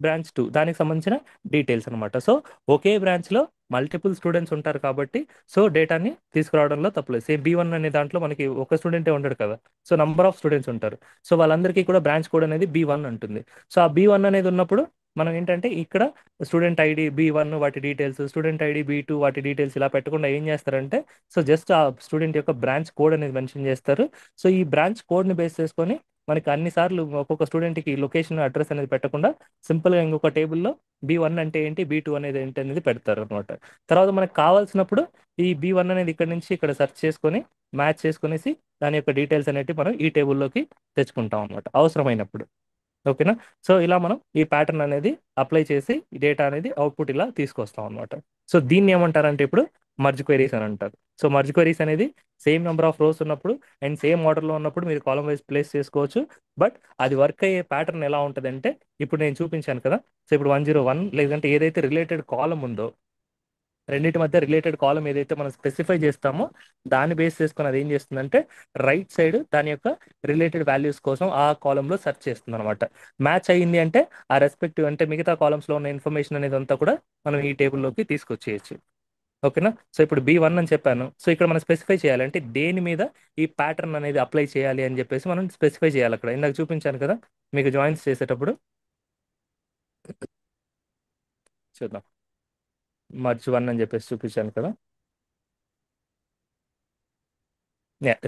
బ్రాంచ్ 2 దానికి సంబంధించిన డీటెయిల్స్ అనమాట. సో ఒకే బ్రాంచ్లో మల్టిపుల్ స్టూడెంట్స్ ఉంటారు కాబట్టి సో డేటాని తీసుకురావడంలో తప్పలేదు. సేమ్ B1 అనే దాంట్లో మనకి ఒక స్టూడెంటే ఉండడు కదా, సో నంబర్ ఆఫ్ స్టూడెంట్స్ ఉంటారు. సో వాళ్ళందరికీ కూడా బ్రాంచ్ కోడ్ అనేది B1 ఉంటుంది. సో ఆ B1 అనేది ఉన్నప్పుడు మనం ఏంటంటే ఇక్కడ స్టూడెంట్ ఐడి B1 వాటి డీటెయిల్స్, స్టూడెంట్ ఐడి B2 వాటి డీటెయిల్స్ ఇలా పెట్టకుండా ఏం చేస్తారంటే సో జస్ట్ ఆ స్టూడెంట్ యొక్క బ్రాంచ్ కోడ్ అనేది మెన్షన్ చేస్తారు. సో ఈ బ్రాంచ్ కోడ్ని బేస్ చేసుకొని మనకి అన్నిసార్లు ఒక్కొక్క స్టూడెంట్కి లొకేషన్ అడ్రస్ అనేది పెట్టకుండా సింపుల్గా ఇంకొక టేబుల్లో B1 అంటే ఏంటి, B2 అనేది ఏంటి అనేది పెడతారు అనమాట. తర్వాత మనకు కావాల్సినప్పుడు ఈ B1 అనేది ఇక్కడ నుంచి ఇక్కడ సెర్చ్ చేసుకొని మ్యాచ్ చేసుకునేసి దాని యొక్క డీటెయిల్స్ అనేవి మనం ఈ టేబుల్లోకి తెచ్చుకుంటాం అనమాట అవసరమైనప్పుడు. ఓకేనా, సో ఇలా మనం ఈ ప్యాటర్న్ అనేది అప్లై చేసి ఈ డేటా అనేది అవుట్పుట్ ఇలా తీసుకొస్తాం అనమాట. సో దీన్ని ఏమంటారంటే ఇప్పుడు మర్జ్ క్వెరీస్ అని అంటారు. సో మర్జ్ క్వెరీస్ అనేది సేమ్ నెంబర్ ఆఫ్ రోస్ ఉన్నప్పుడు అండ్ సేమ్ ఆర్డర్లో ఉన్నప్పుడు మీరు కాలం వైజ్ ప్లేస్ చేసుకోవచ్చు. బట్ అది వర్క్ అయ్యే ప్యాటర్న్ ఎలా ఉంటుందంటే ఇప్పుడు నేను చూపించాను కదా. సో ఇప్పుడు 101 లేదంటే ఏదైతే రిలేటెడ్ కాలం ఉందో రెండింటి మధ్య రిలేటెడ్ కాలం ఏదైతే మనం స్పెసిఫై చేస్తామో దాన్ని బేస్ చేసుకుని అది ఏం చేస్తుందంటే రైట్ సైడ్ దాని యొక్క రిలేటెడ్ వాల్యూస్ కోసం ఆ కాలంలో సెర్చ్ చేస్తుంది అనమాట. మ్యాచ్ అయ్యింది అంటే ఆ రెస్పెక్టివ్ అంటే మిగతా కాలమ్స్లో ఉన్న ఇన్ఫర్మేషన్ అనేది అంతా కూడా మనం ఈ టేబుల్లోకి తీసుకొచ్చేయచ్చు. ఓకేనా. సో ఇప్పుడు B1 అని చెప్పాను. సో ఇక్కడ మనం స్పెసిఫై చేయాలంటే దేని మీద ఈ ప్యాటర్న్ అనేది అప్లై చేయాలి అని చెప్పేసి మనం స్పెసిఫై చేయాలి. అక్కడ ఇందాక చూపించాను కదా మీకు జాయిన్స్ చేసేటప్పుడు. చూద్దాం. మర్జ్ 1 అని చెప్పేసి చూపించాను కదా.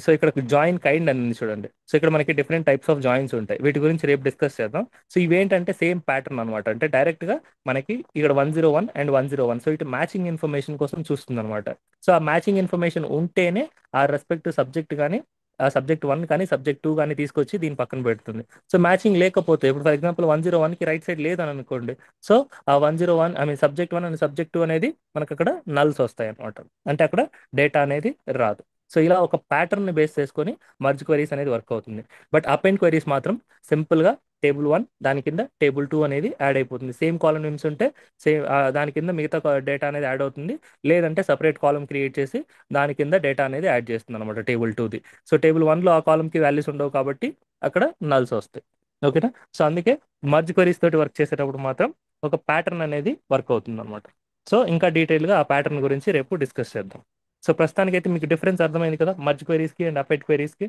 సో ఇక్కడ జాయిన్ కైండ్ అని ఉంది చూడండి. సో ఇక్కడ మనకి డిఫరెంట్ టైప్స్ ఆఫ్ జాయిన్స్ ఉంటాయి. వీటి గురించి రేపు డిస్కస్ చేద్దాం. సో ఇవేంటంటే సేమ్ ప్యాటర్న్ అనమాట. అంటే డైరెక్ట్ గా మనకి ఇక్కడ 101 అండ్ 101 సో ఇటు మ్యాచింగ్ ఇన్ఫర్మేషన్ కోసం చూస్తుంది అనమాట. సో ఆ మ్యాచింగ్ ఇన్ఫర్మేషన్ ఉంటేనే ఆ రెస్పెక్టివ్ సబ్జెక్ట్ కానీ ఆ సబ్జెక్ట్ 1 కానీ సబ్జెక్ట్ 2 కానీ తీసుకొచ్చి దీని పక్కన పెడుతుంది. సో మ్యాచింగ్ లేకపోతే ఇప్పుడు ఫర్ ఎగ్జాంపుల్ 101 కి రైట్ సైడ్ లేదని అనుకోండి. సో ఆ 101 I mean subject 1 and subject 2 అనేది మనకు అక్కడ నల్స్ వస్తాయి అనమాట. అంటే అక్కడ డేటా అనేది రాదు. సో ఇలా ఒక ప్యాటర్న్ ని బేస్ చేసుకొని మర్జ్ క్వెరీస్ అనేది వర్క్ అవుతుంది. బట్ అపెండ్ క్వెరీస్ మాత్రం సింపుల్ గా టేబుల్ 1 దాని కింద టేబుల్ 2 అనేది యాడ్ అయిపోతుంది. సేమ్ కాలం నేమ్స్ ఉంటే సేమ్ దాని కింద మిగతా డేటా అనేది యాడ్ అవుతుంది. లేదంటే సపరేట్ కాలం క్రియేట్ చేసి దాని కింద డేటా అనేది యాడ్ చేస్తుంది అనమాట టేబుల్ 2ది. సో టేబుల్ 1లో ఆ కాలంకి వాల్యూస్ ఉండవు కాబట్టి అక్కడ నల్స్ వస్తాయి. ఓకేనా. సో అందుకే మర్జ్ క్వెరీస్ తోటి వర్క్ చేసేటప్పుడు మాత్రం ఒక ప్యాటర్న్ అనేది వర్క్ అవుతుంది అనమాట. సో ఇంకా డీటెయిల్గా ఆ ప్యాటర్న్ గురించి రేపు డిస్కస్ చేద్దాం. సో ప్రస్తుతానికి అయితే మీకు డిఫరెన్స్ అర్థమైంది కదా మర్జ్ క్వెరీస్ కి అండ్ అపెండ్ క్వెరీస్ కి.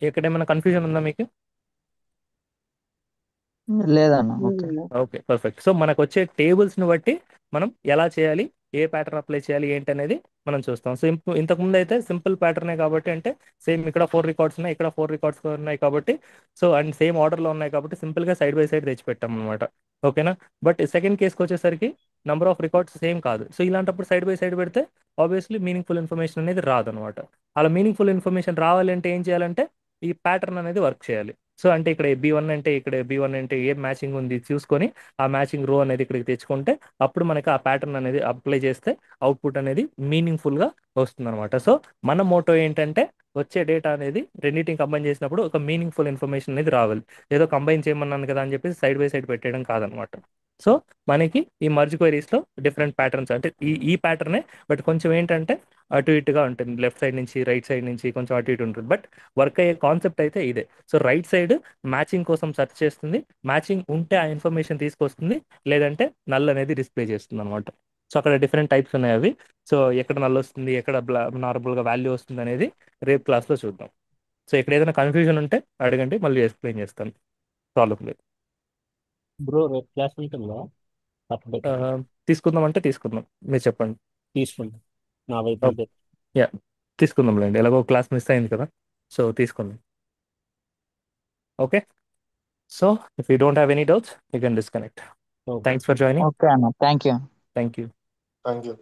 ఎక్కడ ఏమైనా కన్ఫ్యూజన్ ఉందా మీకు? లేదన్న. ఓకే. Okay perfect. సో మనకు వచ్చే టేబుల్స్ ని బట్టి మనం ఎలా చేయాలి, ఏ ప్యాటర్న్ అప్లై చేయాలి ఏంటి అనేది మనం చూస్తాం. సో ఇంతకు ముందు అయితే సింపుల్ ప్యాటర్నే కాబట్టి అంటే సేమ్ ఇక్కడ 4 రికార్డ్స్ ఉన్నాయి, ఇక్కడ 4 రికార్డ్స్ ఉన్నాయి కాబట్టి సో అండ్ సేమ్ ఆర్డర్లో ఉన్నాయి కాబట్టి సింపుల్ గా సైడ్ బై సైడ్ తెచ్చి పెట్టాం అనమాట. ఓకేనా. బట్ సెకండ్ కేసుకి వచ్చేసరికి నంబర్ ఆఫ్ రికార్డ్స్ సేమ్ కాదు. సో ఇలాంటప్పుడు సైడ్ బై సైడ్ పెడితే ఆబ్వియస్లీ మీనింగ్ఫుల్ ఇన్ఫర్మేషన్ అనేది రాదనమాట. అలా మీనింగ్ఫుల్ ఇన్ఫర్మేషన్ రావాలి అంటే ఏం చేయాలంటే ఈ ప్యాటర్న్ అనేది వర్క్ చేయాలి. సో అంటే ఇక్కడ B1 అంటే ఇక్కడ B1 అంటే ఏ మ్యాచింగ్ ఉంది చూసుకొని ఆ మ్యాచింగ్ రో అనేది ఇక్కడికి తెచ్చుకుంటే అప్పుడు మనకి ఆ ప్యాటర్న్ అనేది అప్లై చేస్తే అవుట్పుట్ అనేది మీనింగ్ఫుల్ గా వస్తుంది అనమాట. సో మన మోటో ఏంటంటే వచ్చే డేటా అనేది రెండింటిని కంబైన్ చేసినప్పుడు ఒక మీనింగ్ఫుల్ ఇన్ఫర్మేషన్ అనేది రావాలి. ఏదో కంబైన్ చేయమన్నాను కదా అని చెప్పేసి సైడ్ బై సైడ్ పెట్టడం కాదనమాట. సో మనకి ఈ మర్జ్ క్వెరీస్ లో డిఫరెంట్ ప్యాటర్న్స్ అంటే ఈ ప్యాటర్నే బట్ కొంచెం ఏంటంటే అటు ఇటుగా ఉంటుంది. లెఫ్ట్ సైడ్ నుంచి రైట్ సైడ్ నుంచి కొంచెం అటు ఇటు ఉంటుంది. బట్ వర్క్ అయ్యే కాన్సెప్ట్ అయితే ఇదే. సో రైట్ సైడ్ మ్యాచింగ్ కోసం సెర్చ్ చేస్తుంది. మ్యాచింగ్ ఉంటే ఆ ఇన్ఫర్మేషన్ తీసుకొస్తుంది, లేదంటే నల్ అనేది డిస్ప్లే చేస్తుంది అనమాట. సో అక్కడ డిఫరెంట్ టైప్స్ ఉన్నాయి అవి. సో ఎక్కడ నల్ వస్తుంది, ఎక్కడ నార్మల్గా వాల్యూ వస్తుంది అనేది రేపు క్లాస్లో చూద్దాం. సో ఇక్కడ ఏదైనా కన్ఫ్యూజన్ ఉంటే అడగండి, మళ్ళీ ఎక్స్ప్లెయిన్ చేస్తాను. ప్రాబ్లం లేదు. బ్రో రేపు క్లాస్ ఉంటుందా? తప్పదు. తీసుకుందాం అంటే తీసుకుందాం, మీరు చెప్పండి. తీసుకుంటాం నా వైపు అయితే. యా తీసుకుందాంలేండి, ఎలాగో క్లాస్ మిస్ అయింది కదా, సో తీసుకుందాం. Okay. So if you don't have any doubts you can disconnect. Okay. Thanks for joining. Okay అన్న. Thank you. Thank you. Thank you.